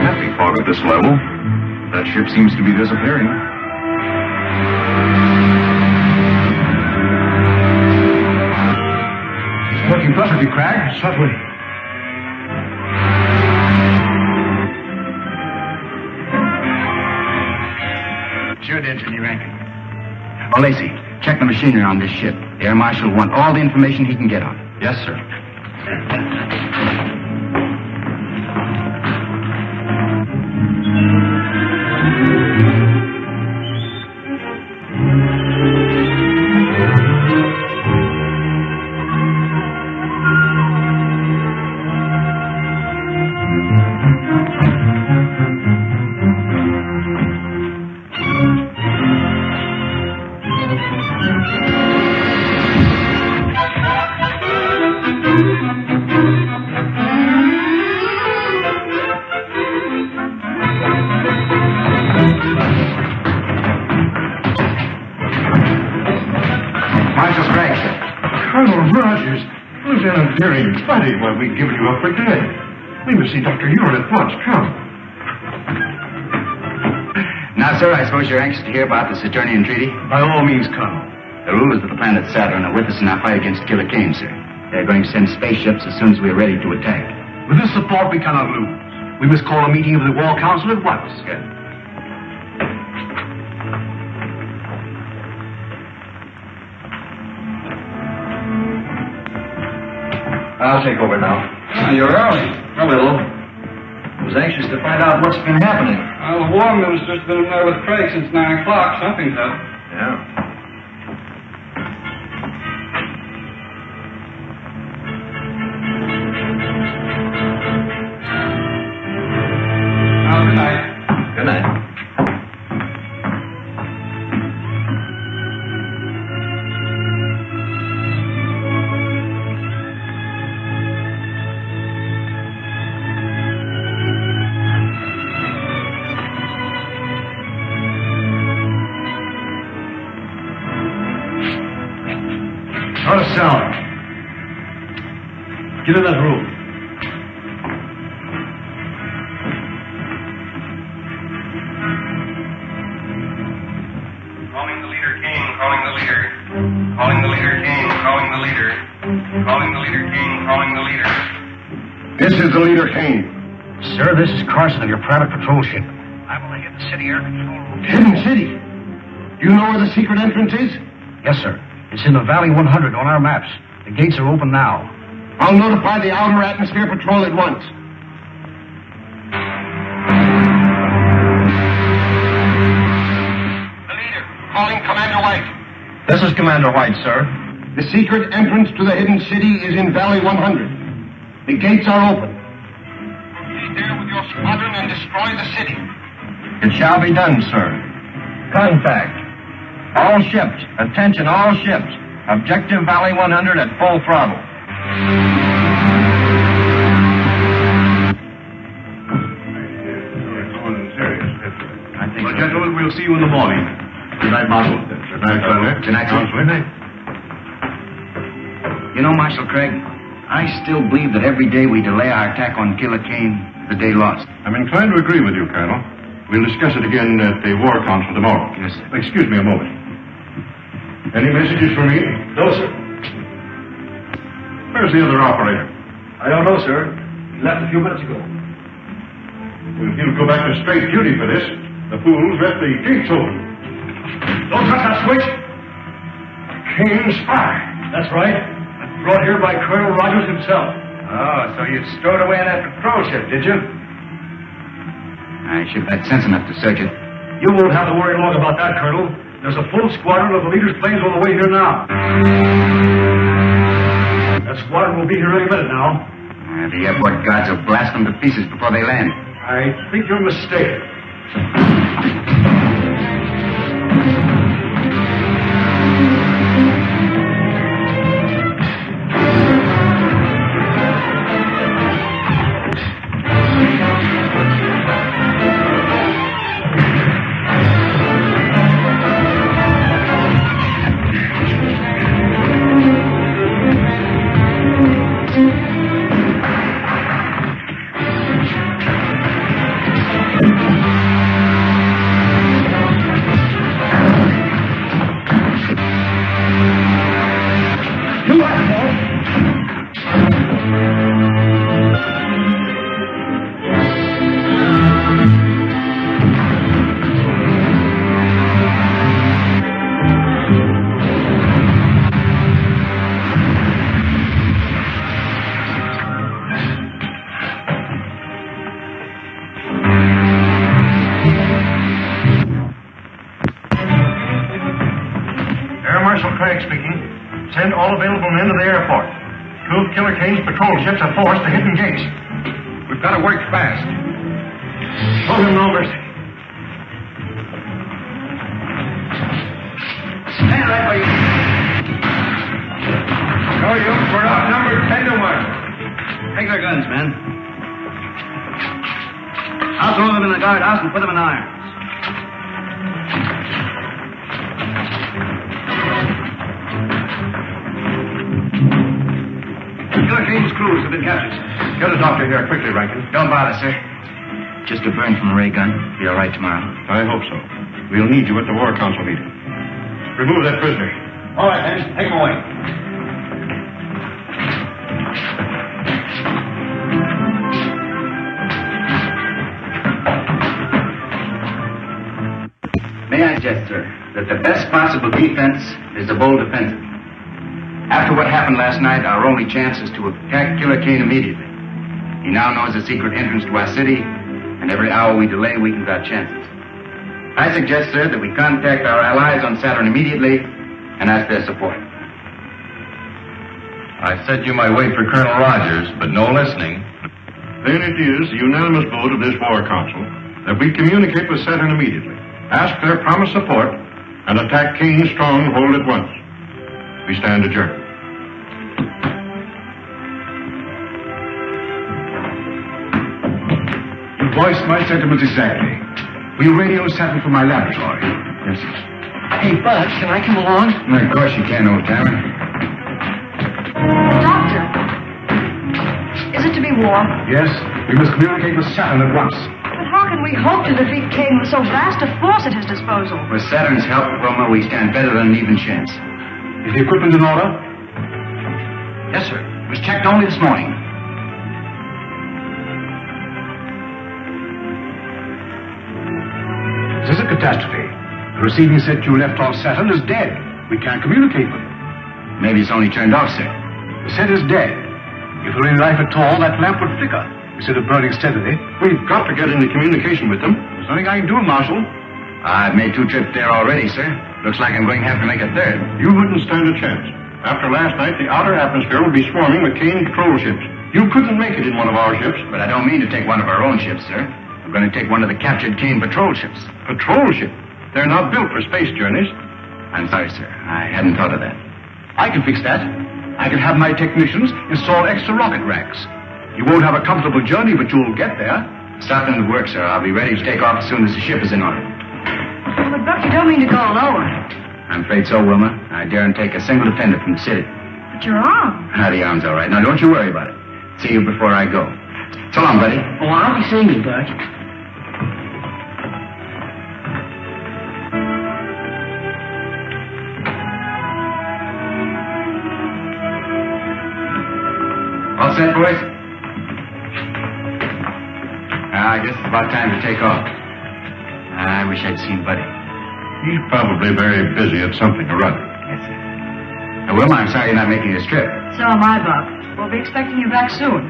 Speaker 11: Can't be fog at this level. That ship seems to be disappearing.
Speaker 8: Working perfectly, Crag. Certainly.
Speaker 4: Sure did, Junior Rankin. Oh, Lacey, check the machinery on this ship. The Air Marshal will want all the information he can get on it.
Speaker 11: Yes, sir.
Speaker 8: Buddy, why, we've given you up for dead. We must see Dr. Ure at once. Come.
Speaker 4: Now, sir, I suppose you're anxious to hear about the Saturnian Treaty?
Speaker 8: By all means, Colonel.
Speaker 4: The rulers of the planet Saturn are with us in our fight against Killer Kane, sir. They're going to send spaceships as soon as we're ready to attack.
Speaker 8: With this support, we cannot lose. We must call a meeting of the War Council at once.
Speaker 4: Good.
Speaker 12: I'll take over now.
Speaker 13: Oh, you're early.
Speaker 12: A little. I was anxious to find out what's been happening.
Speaker 13: Well, the War Minister's been in there with Craig since 9 o'clock. Something's up.
Speaker 12: Yeah.
Speaker 13: Oh, good night.
Speaker 12: Good night.
Speaker 9: Get in that room.
Speaker 10: Calling the leader, King. Calling the leader. Calling the leader, King. Calling the leader. Calling the leader, King. Calling the leader.
Speaker 5: This is the leader, Kane.
Speaker 14: Sir, this is Carson of your private patrol ship. I'm on the Hidden City Air Control Room.
Speaker 5: Hidden City? You know where the secret entrance is?
Speaker 14: Yes, sir. It's in the Valley 100 on our maps. The gates are open now.
Speaker 5: I'll notify the Outer Atmosphere Patrol at once.
Speaker 10: The leader. Calling Commander White.
Speaker 3: This is Commander White, sir.
Speaker 5: The secret entrance to the Hidden City is in Valley 100. The gates are open.
Speaker 10: Proceed there with your squadron and destroy the city.
Speaker 3: It shall be done, sir. Contact. All ships. Attention, all ships. Objective Valley 100 at full throttle.
Speaker 8: Well, gentlemen, we'll see you in the morning. Good night, Marshal. Good night, Colonel.
Speaker 4: Good night,
Speaker 8: Counselor.
Speaker 4: You know, Marshal Craig, I still believe that every day we delay our attack on Killer Kane, the day lost.
Speaker 8: I'm inclined to agree with you, Colonel. We'll discuss it again at the War Council tomorrow.
Speaker 4: Yes, sir.
Speaker 8: Excuse me a moment. Any messages for me?
Speaker 9: No, sir.
Speaker 8: Where's the other operator?
Speaker 9: I don't know, sir. He left a few minutes ago.
Speaker 8: Well, he'll go back to straight duty for this. The fools left the gates open.
Speaker 9: Don't touch that switch.
Speaker 8: Kane's spy.
Speaker 9: That's right. Brought here by Colonel Rogers himself.
Speaker 3: Oh, so you'd stowed away in that patrol ship, did you?
Speaker 4: I should have had sense enough to search it.
Speaker 9: You won't have to worry long about that, Colonel. There's a full squadron of the leader's planes on the way here now. That squadron will be here any minute now.
Speaker 4: The airport guards will blast them to pieces before they land.
Speaker 9: I think you're mistaken.
Speaker 14: Send all available men to the airport. 2 of Killer Kane's patrol ships have forced the hidden gates.
Speaker 3: We've got to work fast.
Speaker 14: Show him no mercy.
Speaker 3: Stand right where you are. Show you, we're outnumbered 10 to 1.
Speaker 12: Take their guns, men. I'll throw them in the guardhouse and put them in irons. Killer Kane's crews have been captured, sir.
Speaker 8: Get a doctor here quickly, Rankin.
Speaker 4: Don't bother, sir. Just a burn from a ray gun. Be all right tomorrow.
Speaker 8: I hope so. We'll need you at the War Council meeting. Remove that prisoner.
Speaker 12: All right, Dennis. Take him away.
Speaker 4: May I suggest, sir, that the best possible defense is the bold offensive. After what happened last night, our only chance is to attack Killer Kane immediately. He now knows the secret entrance to our city, and every hour we delay weakens our chances. I suggest, sir, that we contact our allies on Saturn immediately and ask their support.
Speaker 3: I said you might wait for Colonel Rogers, but no listening.
Speaker 8: Then it is the unanimous vote of this War Council that we communicate with Saturn immediately, ask their promised support, and attack Kane's stronghold at once. We stand adjourned.
Speaker 6: You voiced my sentiments exactly. We'll radio Saturn from my laboratory. Yes, sir.
Speaker 12: Hey, Bud, can I come along?
Speaker 4: Of course you can, old timer.
Speaker 7: Doctor. war.
Speaker 6: Yes, we must communicate with Saturn at once.
Speaker 7: But how can we hope to defeat Cain with so vast a force at his disposal?
Speaker 4: With Saturn's help, Wilma, we stand better than an even chance.
Speaker 6: Is the equipment in order?
Speaker 12: Yes, sir. It was checked only this morning.
Speaker 6: This is a catastrophe. The receiving set you left on Saturn is dead. We can't communicate with it.
Speaker 4: Maybe it's only turned off, sir.
Speaker 6: The set is dead. If there were any life at all, that lamp would flicker instead of burning steadily.
Speaker 14: We've got to get into communication with them. There's nothing I can do, Marshal.
Speaker 4: I've made 2 trips there already, sir. Looks like I'm going to have to make a third.
Speaker 14: You wouldn't stand a chance. After last night, the outer atmosphere will be swarming with Cain patrol ships. You couldn't make it in one of our ships.
Speaker 4: But I don't mean to take one of our own ships, sir. I'm going to take one of the captured Cain patrol ships.
Speaker 14: Patrol ship? They're not built for space journeys.
Speaker 4: I'm sorry, sir. I hadn't thought of that.
Speaker 6: I can fix that. I can have my technicians install extra rocket racks. You won't have a comfortable journey, but you'll get there.
Speaker 4: Something to work, sir. I'll be ready to take off as soon as the ship is in order.
Speaker 7: Oh, but Buck, you don't mean to go alone.
Speaker 4: I'm afraid so, Wilma. I daren't take a single dependent from the city.
Speaker 7: But your arm.
Speaker 4: The arm's all right. Now, don't you worry about it. See you before I go. So long, buddy.
Speaker 15: Oh, I'll be seeing you, Buck.
Speaker 4: All set, boys? I guess it's about time to take off. I wish I'd seen Buddy.
Speaker 14: He's probably very busy at something or other.
Speaker 4: That's it. Wilma, I'm sorry you're not making this trip.
Speaker 7: So am I, Buck. We'll be expecting you back soon.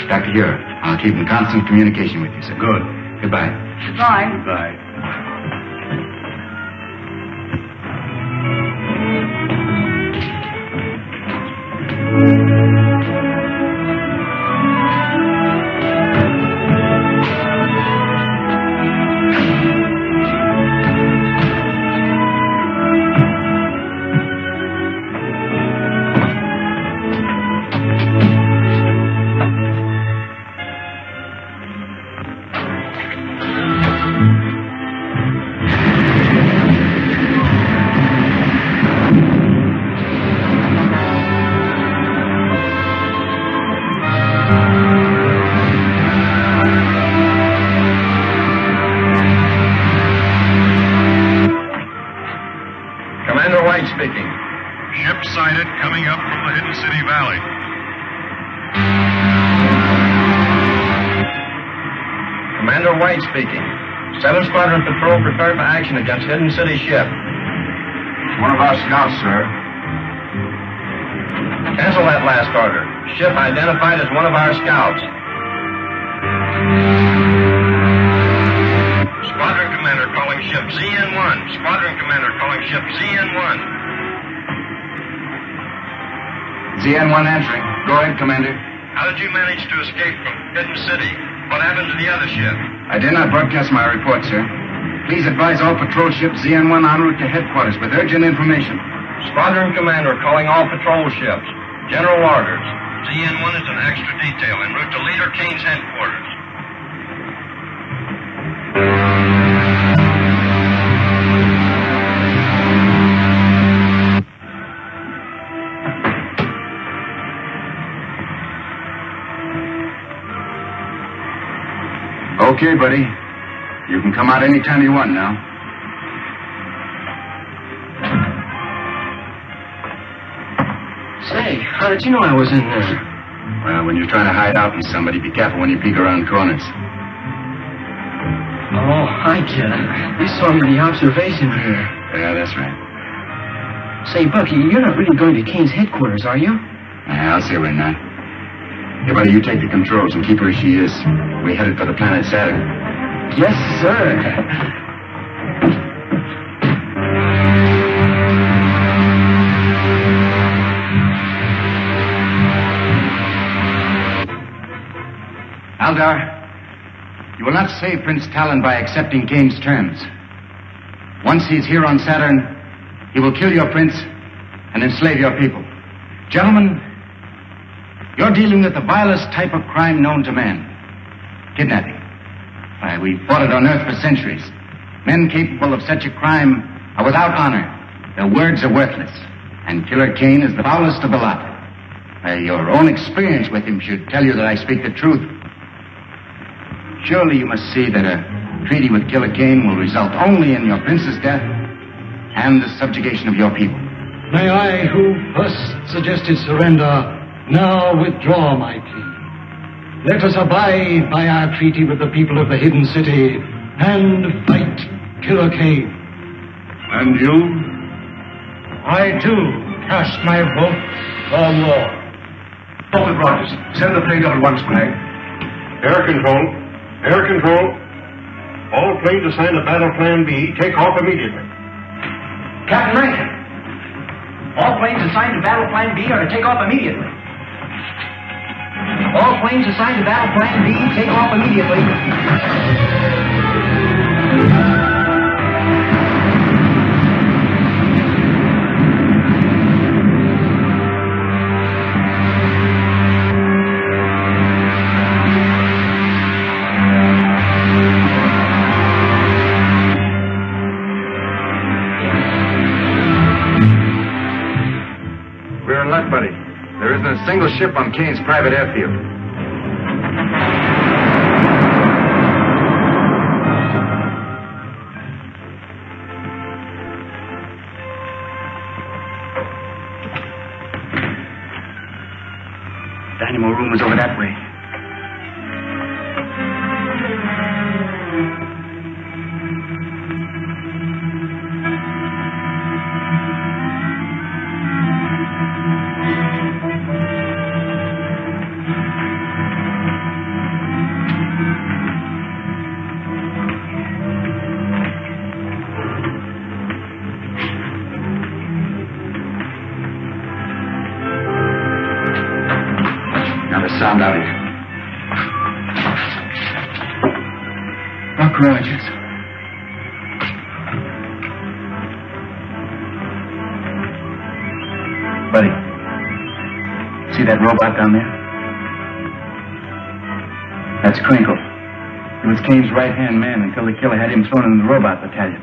Speaker 4: Dr. Huer, I'll keep in constant communication with you, sir.
Speaker 14: Good.
Speaker 4: Goodbye.
Speaker 7: Bye.
Speaker 14: Goodbye.
Speaker 10: Speaking. Ship sighted coming up from the Hidden City Valley.
Speaker 12: Commander White speaking. 7 Squadron Patrol prepared for action against Hidden City ship.
Speaker 14: One of our scouts, sir.
Speaker 12: Cancel that last order. Ship identified as one of our scouts.
Speaker 10: Squadron Commander calling ship ZN-1. Squadron Commander calling ship ZN-1.
Speaker 4: ZN-1 answering. Go ahead, Commander.
Speaker 10: How did you manage to escape from Hidden City? What happened to the other ship?
Speaker 4: I did not broadcast my report, sir. Please advise all patrol ships ZN-1 en route to headquarters with urgent information.
Speaker 12: Squadron Commander calling all patrol ships. General orders.
Speaker 10: ZN-1 is an extra detail en route to Leader Kane's headquarters.
Speaker 4: Okay, buddy. You can come out any time you want now.
Speaker 15: Say, how did you know I was in there?
Speaker 4: Well, when you're trying to hide out from somebody, be careful when you peek around corners.
Speaker 15: Oh, I get it. You saw me in the observation here.
Speaker 4: Yeah, that's right.
Speaker 15: Say, Bucky, you're not really going to Kane's headquarters, are you?
Speaker 4: Yeah, I'll say we're not. Hey, buddy, you take the controls and keep her as she is. We headed for the planet Saturn.
Speaker 15: Yes, sir.
Speaker 4: Aldar, you will not save Prince Talon by accepting Kane's terms. Once he's here on Saturn, he will kill your prince and enslave your people. Gentlemen, you're dealing with the vilest type of crime known to man. Kidnapping. Why, we've fought it on Earth for centuries. Men capable of such a crime are without honor. Their words are worthless. And Killer Kane is the foulest of the lot. Your own experience with him should tell you that I speak the truth. Surely you must see that a treaty with Killer Kane will result only in your prince's death and the subjugation of your people.
Speaker 1: May I, who first suggested surrender, now withdraw my plea. Let us abide by our treaty with the people of the Hidden City and fight Killer Kane.
Speaker 8: And you?
Speaker 1: I, too, cast my vote for war.
Speaker 8: Prophet Rogers, send the plane out at once, Gregg.
Speaker 14: Air control. Air control. All planes assigned to Battle Plan B, take off immediately.
Speaker 12: Captain Rankin, all planes assigned to Battle Plan B are to take off immediately. All planes assigned to Battle Plan B, take off immediately.
Speaker 11: We're in luck, buddy. There isn't a single ship on Kane's private airfield.
Speaker 4: Dynamo room is over that way. Sound out here. Rock Rogers. Buddy, see that robot down there? That's Crinkle. He was Kane's right-hand man until the killer had him thrown in the robot battalion.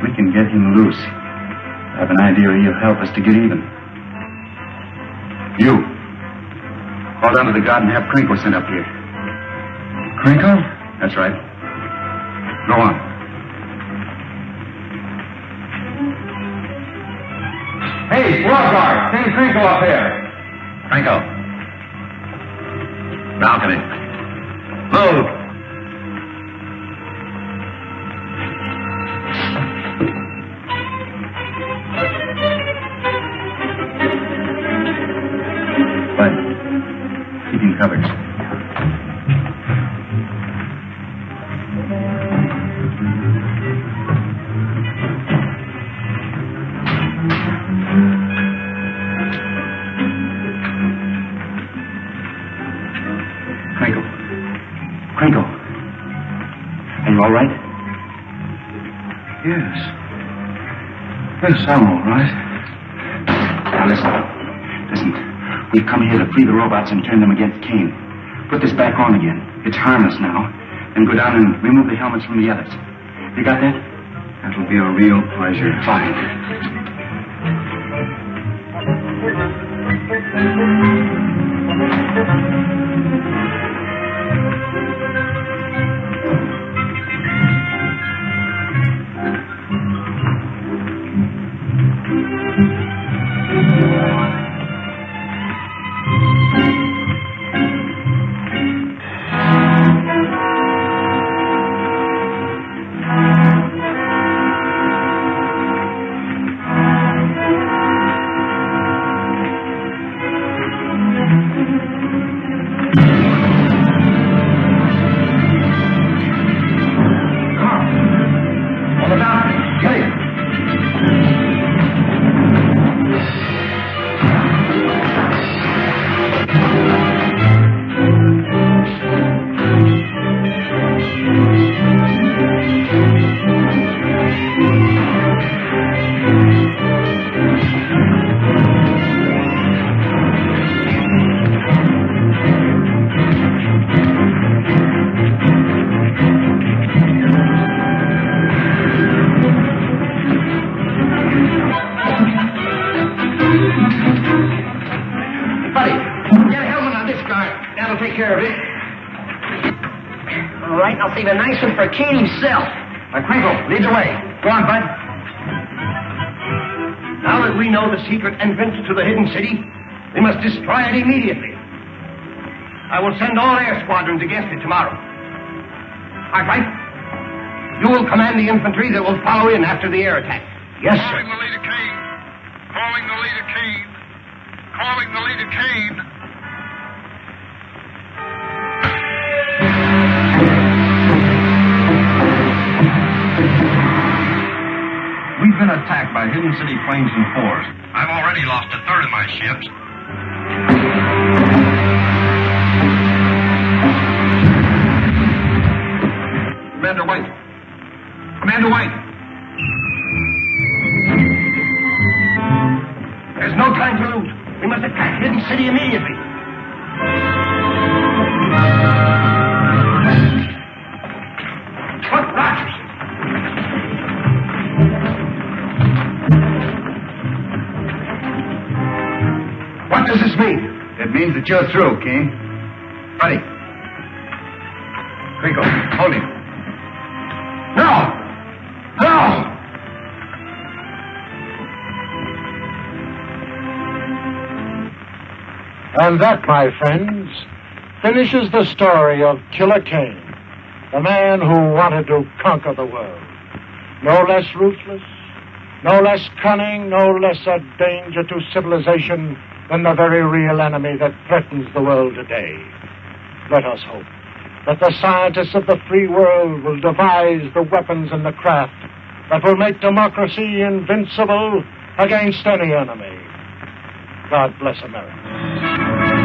Speaker 4: We can get him loose. I have an idea he'll help us to get even. You. Hold on to the guard and have Crinkle sent up here. Crinkle? That's right. Go on.
Speaker 11: Hey, squad guard, send Crinkle up here.
Speaker 4: Crinkle.
Speaker 11: Balcony. Move.
Speaker 4: Keep him covered. Crinkle. Crinkle. Are you all right?
Speaker 11: Yes. Yes, I'm all right.
Speaker 4: Now listen. We've come here to free the robots and turn them against Kane. Put this back on again. It's harmless now. Then go down and remove the helmets from the others. You got that?
Speaker 11: That'll be a real pleasure.
Speaker 4: Fine.
Speaker 12: That'll take care of it.
Speaker 15: All right, I'll save a nice one for Kane himself.
Speaker 12: Crinkle, lead the way. Go on, Bud. Now that we know the secret entrance to the hidden city, we must destroy it immediately. I will send all air squadrons against it tomorrow. Arkwright, you will command the infantry that will follow in after the air attack. Yes, sir.
Speaker 16: Calling the leader Kane. Calling the leader Kane. Calling the leader Kane.
Speaker 4: We've been attacked by hidden city planes and force.
Speaker 10: I've already lost a third of my ships.
Speaker 12: Commander White. Commander White. There's no time to lose. We must attack Hidden City immediately. What Rogers? What does this mean?
Speaker 4: It means that you're through, King. Buddy. Crinkle, hold him.
Speaker 12: No! No!
Speaker 1: And that, my friends, finishes the story of Killer Kane, the man who wanted to conquer the world. No less ruthless, no less cunning, no less a danger to civilization than the very real enemy that threatens the world today. Let us hope that the scientists of the free world will devise the weapons and the craft that will make democracy invincible against any enemy. God bless America.